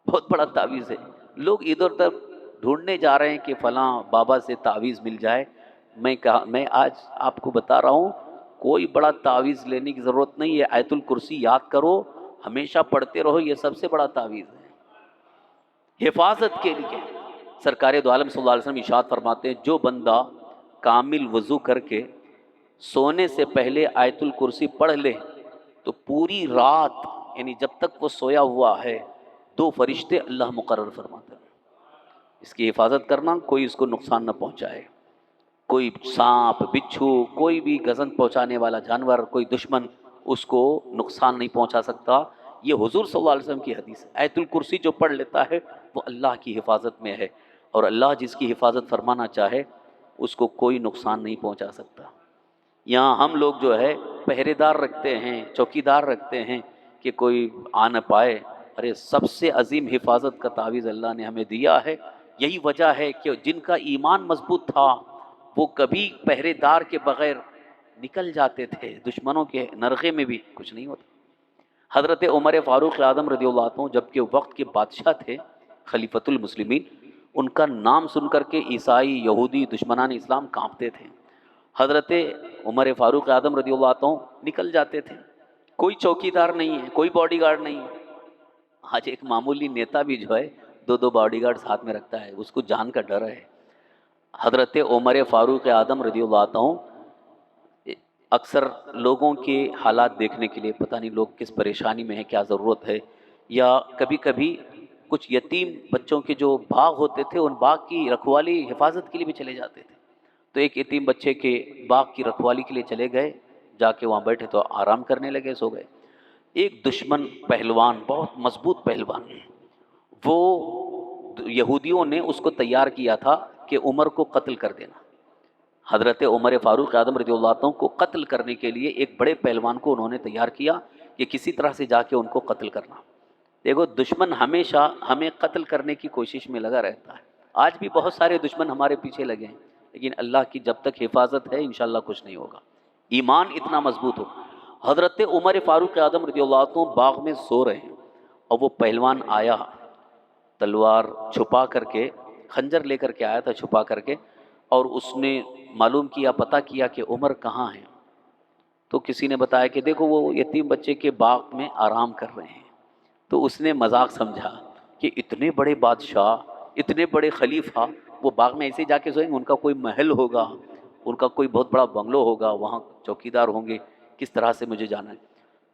بہت بڑا تعویذ ہے۔ لوگ ادھر ادھر ڈھونڈنے جا رہے ہیں کہ فلاں بابا سے تعویذ مل جائے، میں آج آپ کو بتا رہا ہوں کوئی بڑا تعویذ لینے کی ضرورت نہیں ہے، آیت الکرسی یاد کرو، ہمیشہ پڑھتے رہو، یہ سب سے بڑا تعویذ ہے حفاظت کے لیے۔ سرکار دو عالم صلی اللہ علیہ وسلم ارشاد فرماتے ہیں جو بندہ کامل وضو کر کے سونے سے پہلے آیت الکرسی پڑھ لے تو پوری رات یعنی جب تک وہ سویا ہوا ہے 2 فرشتے اللہ مقرر فرماتے ہیں اس کی حفاظت کرنا، کوئی اس کو نقصان نہ پہنچائے، کوئی سانپ بچھو کوئی بھی گزن پہنچانے والا جانور، کوئی دشمن اس کو نقصان نہیں پہنچا سکتا۔ یہ حضور صلی اللہ علیہ وسلم کی حدیث ہے۔ آیت الکرسی جو پڑھ لیتا ہے وہ اللہ کی حفاظت میں ہے، اور اللہ جس کی حفاظت فرمانا چاہے اس کو کوئی نقصان نہیں پہنچا سکتا۔ یہاں ہم لوگ جو ہے پہرے دار رکھتے ہیں، چوکی دار رکھتے ہیں کہ کوئی آ نہ پائے، ارے سب سے عظیم حفاظت کا تعویذ اللہ نے ہمیں دیا ہے۔ یہی وجہ ہے کہ جن کا ایمان مضبوط تھا وہ کبھی پہرے دار کے بغیر نکل جاتے تھے، دشمنوں کے نرغے میں بھی کچھ نہیں ہوتا۔ حضرت عمر فاروق اعظم رضی اللہ عنہ جبکہ وقت کے بادشاہ تھے، خلیفۃ المسلمین، ان کا نام سن کر کے عیسائی یہودی دشمنان اسلام کانپتے تھے۔ حضرت عمر فاروق اعظم رضی اللہ عنہ نکل جاتے تھے، کوئی چوکی دار نہیں ہے، کوئی باڈی گارڈ نہیں ہے۔ آج ایک معمولی نیتا بھی جو ہے 2 باڈی گارڈ ساتھ میں رکھتا ہے، اس کو جان کا ڈر ہے۔ حضرت عمر فاروق اعظم رضی اللہ عنہ اکثر لوگوں کے حالات دیکھنے کے لیے، پتہ نہیں لوگ کس پریشانی میں ہیں، کیا ضرورت ہے، یا کبھی کبھی کچھ یتیم بچوں کے جو باغ ہوتے تھے ان باغ کی رکھوالی حفاظت کے لیے بھی چلے جاتے تھے۔ تو ایک یتیم بچے کے باغ کی رکھوالی کے لیے چلے گئے، جا کے وہاں بیٹھے تو آرام کرنے لگے، سو گئے۔ ایک دشمن پہلوان، بہت مضبوط پہلوان، وہ یہودیوں نے اس کو تیار کیا تھا کہ عمر کو قتل کر دینا۔ حضرت عمر فاروق اعظم رضی اللہ عنہ کو قتل کرنے کے لیے ایک بڑے پہلوان کو انہوں نے تیار کیا کہ کسی طرح سے جا کے ان کو قتل کرنا۔ دیکھو دشمن ہمیشہ ہمیں قتل کرنے کی کوشش میں لگا رہتا ہے، آج بھی بہت سارے دشمن ہمارے پیچھے لگے ہیں، لیکن اللہ کی جب تک حفاظت ہے انشاءاللہ کچھ نہیں ہوگا، ایمان اتنا مضبوط ہو۔ حضرت عمر فاروق اعظم رضی اللہ عنہ باغ میں سو رہے ہیں اور وہ پہلوان آیا، تلوار چھپا کر کے، خنجر لے کر کے آیا تھا چھپا کر کے، اور اس نے معلوم کیا، پتہ کیا کہ عمر کہاں ہیں۔ تو کسی نے بتایا کہ دیکھو وہ یتیم بچے کے باغ میں آرام کر رہے ہیں۔ تو اس نے مذاق سمجھا کہ اتنے بڑے بادشاہ، اتنے بڑے خلیفہ وہ باغ میں ایسے جا کے سوئیں گے، ان کا کوئی محل ہوگا، ان کا کوئی بہت بڑا بنگلو ہوگا، وہاں چوکی دار ہوں گے، کس طرح سے مجھے جانا ہے۔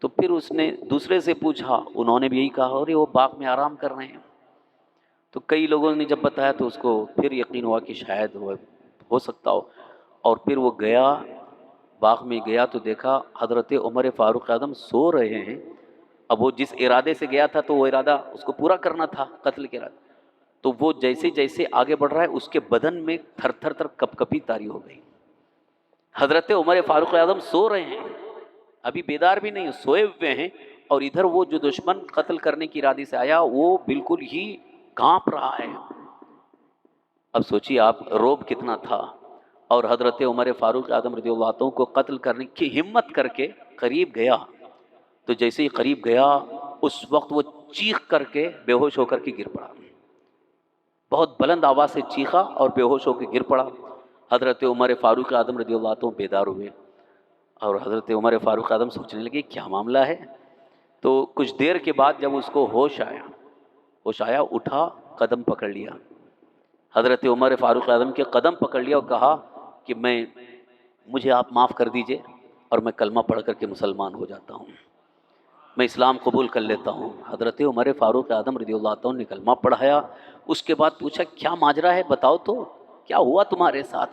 تو پھر اس نے دوسرے سے پوچھا، انہوں نے بھی یہی کہا، ارے وہ باغ میں آرام کر رہے ہیں۔ تو کئی لوگوں نے جب بتایا تو اس کو پھر یقین ہوا کہ شاید وہ ہو سکتا ہو، اور پھر وہ گیا باغ میں، گیا تو دیکھا حضرت عمر فاروق اعظم سو رہے ہیں۔ اب وہ جس ارادے سے گیا تھا تو وہ ارادہ اس کو پورا کرنا تھا، قتل کے ارادہ، تو وہ جیسے جیسے آگے بڑھ رہا ہے اس کے بدن میں تھر تھر تھر کپ کپی طاری ہو گئی۔ حضرت عمر فاروق اعظم سو رہے ہیں، ابھی بیدار بھی نہیں، سوئے ہوئے ہیں، اور ادھر وہ جو دشمن قتل کرنے کی ارادے سے آیا وہ بالکل ہی کانپ رہا ہے۔ اب سوچیے آپ روب کتنا تھا، اور حضرت عمر فاروق اعظم رضی اللہ عنہ کو قتل کرنے کی ہمت کر کے قریب گیا، تو جیسے ہی قریب گیا اس وقت وہ چیخ کر کے بے ہوش ہو کر کے گر پڑا، بہت بلند آواز سے چیخا اور بے ہوش ہو کے گر پڑا۔ حضرت عمر فاروق اعظم رضی اللہ عنہ بیدار ہوئے، اور حضرت عمر فاروق اعظم سوچنے لگے کیا معاملہ ہے۔ تو کچھ دیر کے بعد جب اس کو ہوش آیا، اٹھا، قدم پکڑ لیا، حضرت عمر فاروق اعظم کے قدم پکڑ لیا اور کہا کہ مجھے آپ معاف کر دیجئے، اور میں کلمہ پڑھ کر کے مسلمان ہو جاتا ہوں، میں اسلام قبول کر لیتا ہوں۔ حضرت عمر فاروق اعظم رضی اللہ عنہ نے کلمہ پڑھایا، اس کے بعد پوچھا کیا ماجرا ہے بتاؤ تو۔ کیا ہوا تمہارے ساتھ؟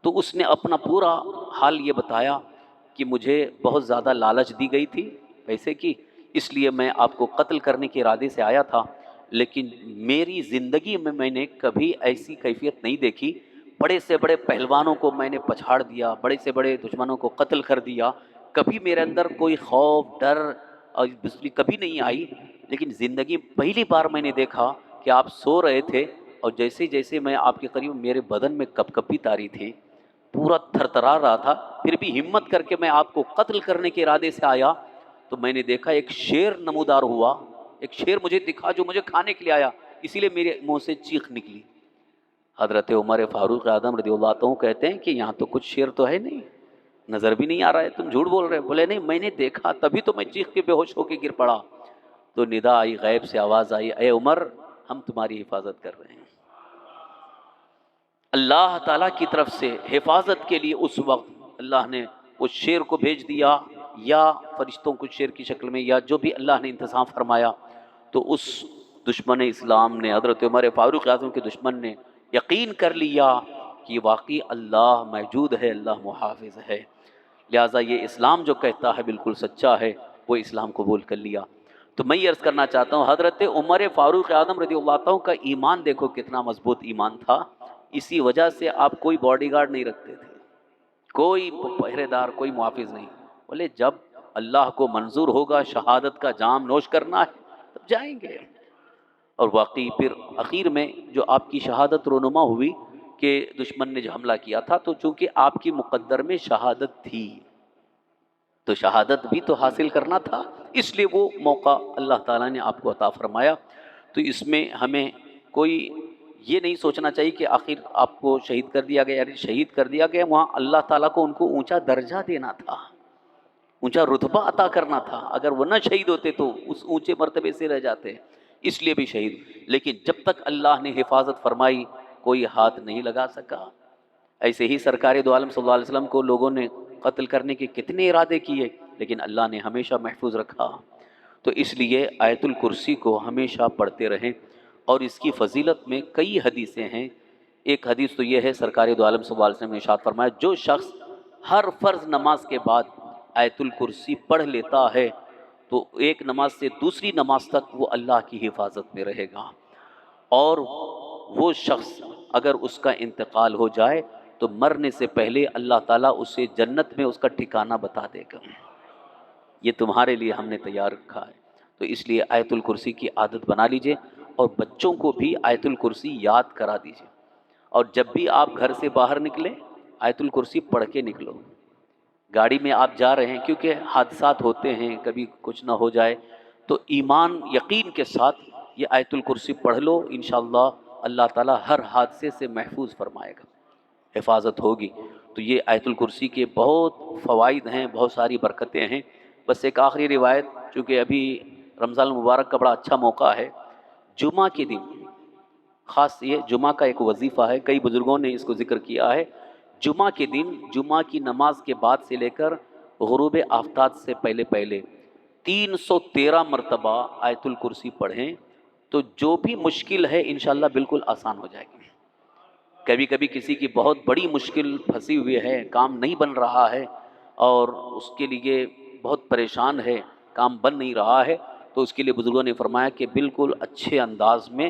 تو اس نے اپنا پورا حال یہ بتایا کہ مجھے بہت زیادہ لالچ دی گئی تھی پیسے کی، اس لیے میں آپ کو قتل کرنے کے ارادے سے آیا تھا، لیکن میری زندگی میں میں نے کبھی ایسی کیفیت نہیں دیکھی، بڑے سے بڑے پہلوانوں کو میں نے پچھاڑ دیا، بڑے سے بڑے دشمنوں کو قتل کر دیا، کبھی میرے اندر کوئی خوف ڈر اور بسلی کبھی نہیں آئی، لیکن زندگی پہلی بار میں نے دیکھا کہ آپ سو رہے تھے اور جیسے جیسے میں آپ کے قریب میرے بدن میں کپ کپی تاری تھی، پورا تھر تھرا رہا تھا، پھر بھی ہمت کر کے میں آپ کو قتل کرنے کے ارادے سے آیا تو میں نے دیکھا ایک شیر نمودار ہوا، ایک شیر مجھے دکھا جو مجھے کھانے کے لیے آیا، اسی لیے میرے منہ سے چیخ نکلی۔ حضرت عمر فاروق اعظم رضی اللہ عنہ کہتے ہیں کہ یہاں تو کچھ شیر تو ہے نہیں، نظر بھی نہیں آ رہا ہے، تم جھوٹ بول رہے ہیں۔ بولے نہیں، میں نے دیکھا تبھی تو میں چیخ کے بے ہوش ہو کے گر پڑا۔ تو ندا آئی، غیب سے آواز آئی، اے عمر ہم تمہاری حفاظت کر رہے ہیں۔ اللہ تعالیٰ کی طرف سے حفاظت کے لیے اس وقت اللہ نے اس شیر کو بھیج دیا، یا فرشتوں کو شیر کی شکل میں، یا جو بھی اللہ نے انتظام فرمایا، تو اس دشمن اسلام نے، حضرت عمر فاروق اعظم کے دشمن نے یقین کر لیا کہ واقعی اللہ موجود ہے، اللہ محافظ ہے، لہٰذا یہ اسلام جو کہتا ہے بالکل سچا ہے، وہ اسلام قبول کر لیا۔ تو میں یہ عرض کرنا چاہتا ہوں حضرت عمر فاروق اعظم رضی اللہ عنہ کا ایمان دیکھو کتنا مضبوط ایمان تھا، اسی وجہ سے آپ کوئی باڈی گارڈ نہیں رکھتے تھے، کوئی پہرے دار، کوئی محافظ نہیں۔ بولے جب اللہ کو منظور ہوگا شہادت کا جام نوش کرنا ہے تب جائیں گے۔ اور واقعی پھر اخیر میں جو آپ کی شہادت رونما ہوئی کہ دشمن نے جو حملہ کیا تھا، تو چونکہ آپ کی مقدر میں شہادت تھی تو شہادت بھی تو حاصل کرنا تھا، اس لیے وہ موقع اللہ تعالیٰ نے آپ کو عطا فرمایا۔ تو اس میں ہمیں کوئی یہ نہیں سوچنا چاہیے کہ آخر آپ کو شہید کر دیا گیا، یعنی شہید کر دیا گیا، وہاں اللہ تعالیٰ کو ان کو اونچا درجہ دینا تھا، اونچا رتبہ عطا کرنا تھا، اگر وہ نہ شہید ہوتے تو اس اونچے مرتبے سے رہ جاتے، اس لیے بھی شہید۔ لیکن جب تک اللہ نے حفاظت فرمائی کوئی ہاتھ نہیں لگا سکا۔ ایسے ہی سرکار دو عالم صلی اللہ علیہ وسلم کو لوگوں نے قتل کرنے کے کتنے ارادے کیے، لیکن اللہ نے ہمیشہ محفوظ رکھا۔ تو اس لیے آیت الکرسی کو ہمیشہ پڑھتے رہیں، اور اس کی فضیلت میں کئی حدیثیں ہیں۔ ایک حدیث تو یہ ہے، سرکار دو عالم صلی اللہ علیہ وسلم نے ارشاد فرمایا جو شخص ہر فرض نماز کے بعد آیت الکرسی پڑھ لیتا ہے تو ایک نماز سے دوسری نماز تک وہ اللہ کی حفاظت میں رہے گا، اور وہ شخص اگر اس کا انتقال ہو جائے تو مرنے سے پہلے اللہ تعالیٰ اسے جنت میں اس کا ٹھکانہ بتا دے گا۔ یہ تمہارے لیے ہم نے تیار رکھا ہے، تو اس لیے آیت الکرسی کی عادت بنا لیجئے، اور بچوں کو بھی آیت الکرسی یاد کرا دیجئے، اور جب بھی آپ گھر سے باہر نکلیں آیت الکرسی پڑھ کے نکلو۔ گاڑی میں آپ جا رہے ہیں، کیونکہ حادثات ہوتے ہیں، کبھی کچھ نہ ہو جائے، تو ایمان یقین کے ساتھ یہ آیت الکرسی پڑھ لو، انشاءاللہ اللہ تعالیٰ ہر حادثے سے محفوظ فرمائے گا، حفاظت ہوگی۔ تو یہ آیت الکرسی کے بہت فوائد ہیں، بہت ساری برکتیں ہیں۔ بس ایک آخری روایت، چونکہ ابھی رمضان المبارک کا بڑا اچھا موقع ہے، جمعہ کے دن خاص یہ جمعہ کا ایک وظیفہ ہے، کئی بزرگوں نے اس کو ذکر کیا ہے، جمعہ کے دن جمعہ کی نماز کے بعد سے لے کر غروب آفتاب سے پہلے پہلے 313 مرتبہ آیت الکرسی پڑھیں تو جو بھی مشکل ہے انشاءاللہ بالکل آسان ہو جائے گی۔ کبھی کبھی کسی کی بہت بڑی مشکل پھنسی ہوئی ہے، کام نہیں بن رہا ہے اور اس کے لیے بہت پریشان ہے، کام بن نہیں رہا ہے، تو اس کے لیے بزرگوں نے فرمایا کہ بالکل اچھے انداز میں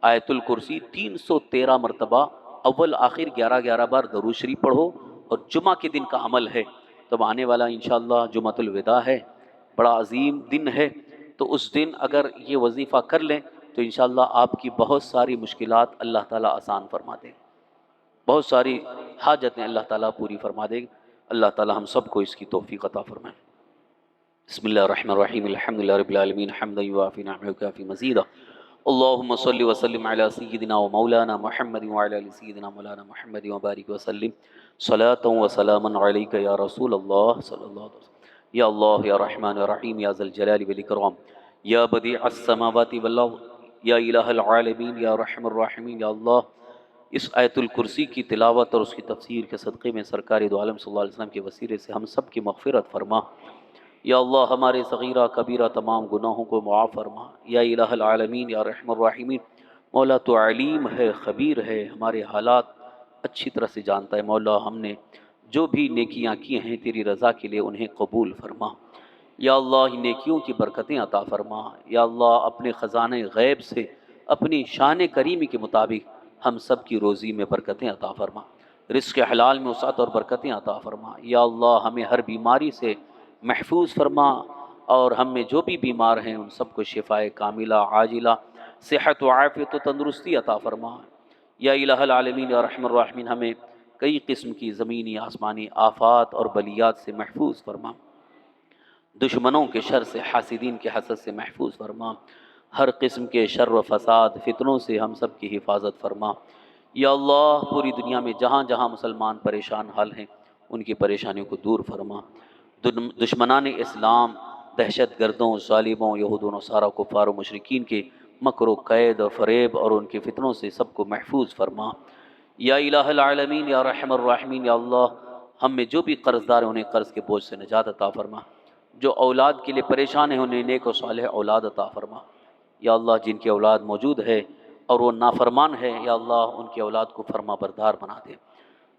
آیت الکرسی 313 مرتبہ اول آخر 11 بار درود شریف پڑھو، اور جمعہ کے دن کا عمل ہے، تب آنے والا انشاءاللہ جمعۃ الوداع ہے، بڑا عظیم دن ہے، تو اس دن اگر یہ وظیفہ کر لیں تو انشاءاللہ آپ کی بہت ساری مشکلات اللہ تعالیٰ آسان فرما دیں، بہت ساری حاجتیں اللہ تعالیٰ پوری فرما دیں۔ اللہ تعالیٰ ہم سب کو اس کی توفیق عطا فرمائے۔ بسم اللہ الرحمن الرحیم، الحمد للہ رب العالمین، حمدا یوافی نعمہ وکافی مزیدا، اللہم صلی وسلم علی سیدنا و مولانا محمد وعلی آل سیدنا مولانا محمد وبارک وسلم، صلاۃ و سلاما علیک یا رسول اللہ صلی اللہ علیہ وسلم۔ یا اللہ یا رحمن یا رحیم یا ذا الجلال والاکرام، یا بدیع السماوات والارض، یا الہ العالمین یا رحم الراحمین۔ یا اللہ اس آیت الکرسی کی تلاوت اور اس کی تفسیر کے صدقے میں سرکار دو عالم صلی اللہ علیہ وسلم کے وسیلے سے ہم سب کی مغفرت فرما۔ یا اللہ ہمارے صغیرہ کبیرہ تمام گناہوں کو معاف فرما۔ یا الہ العالمین یا رحم الراحمین، مولا تو علیم ہے، خبیر ہے، ہمارے حالات اچھی طرح سے جانتا ہے۔ مولا ہم نے جو بھی نیکیاں کی ہیں تیری رضا کے لیے انہیں قبول فرما۔ یا اللہ ان نیکیوں کی برکتیں عطا فرما۔ یا اللہ اپنے خزانہ غیب سے اپنی شان کریمی کے مطابق ہم سب کی روزی میں برکتیں عطا فرما، رزق حلال میں وسعت اور برکتیں عطا فرما۔ یا اللہ ہمیں ہر بیماری سے محفوظ فرما، اور ہم میں جو بھی بیمار ہیں ان سب کو شفائے کاملہ عاجلہ، صحت و عافیت و تندرستی عطا فرما۔ یا الہ العالمین یا رحم الراحمین ہمیں کئی قسم کی زمینی آسمانی آفات اور بلیات سے محفوظ فرما، دشمنوں کے شر سے، حاسدین کے حسد سے محفوظ فرما، ہر قسم کے شر و فساد فتنوں سے ہم سب کی حفاظت فرما۔ یا اللہ پوری دنیا میں جہاں جہاں مسلمان پریشان حال ہیں ان کی پریشانیوں کو دور فرما، دشمنان اسلام، دہشت گردوں، ظالموں، یہود و نصارہ، کفار و مشرکین کے مکر و قید اور فریب اور ان کے فتنوں سے سب کو محفوظ فرما۔ یا الہ العالمین یا رحم الراحمین یا اللہ ہم میں جو بھی قرض دار ہیں انہیں قرض کے بوجھ سے نجات عطا فرما، جو اولاد کے لیے پریشان ہیں انہیں نیک و صالح اولاد عطا فرما۔ یا اللہ جن کی اولاد موجود ہے اور وہ نافرمان ہے، یا اللہ ان کی اولاد کو فرما بردار بنا دے،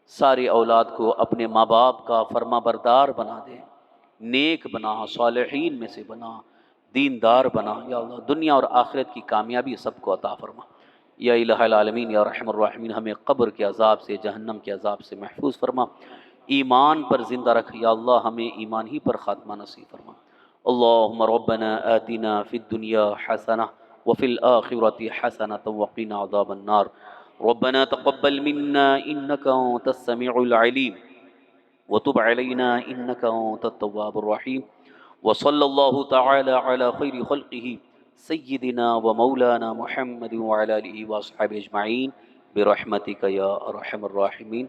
ساری اولاد کو اپنے ماں باپ کا فرما بردار بنا دے، نیک بنا، صالحین میں سے بنا، دیندار بنا۔ یا اللہ دنیا اور آخرت کی کامیابی سب کو عطا فرما۔ یا الہ العالمین یا رحم الراحمین ہمیں قبر کے عذاب سے، جہنم کے عذاب سے محفوظ فرما، ایمان پر زندہ رکھ۔ یا اللہ ہمیں ایمان ہی پر خاتمہ نصیب فرما۔ اللہم ربنا آتنا فی الدنیا حسنہ وفی الآخرة حسنة وقنا عذاب النار۔ ربنا تقبل منا انك انت السميع العليم وتب علينا انك انت التواب الرحيم، وصلى الله تعالى على خير خلقه سيدنا ومولانا محمد وعلى آله وأصحابه أجمعين برحمتك يا أرحم الراحمين۔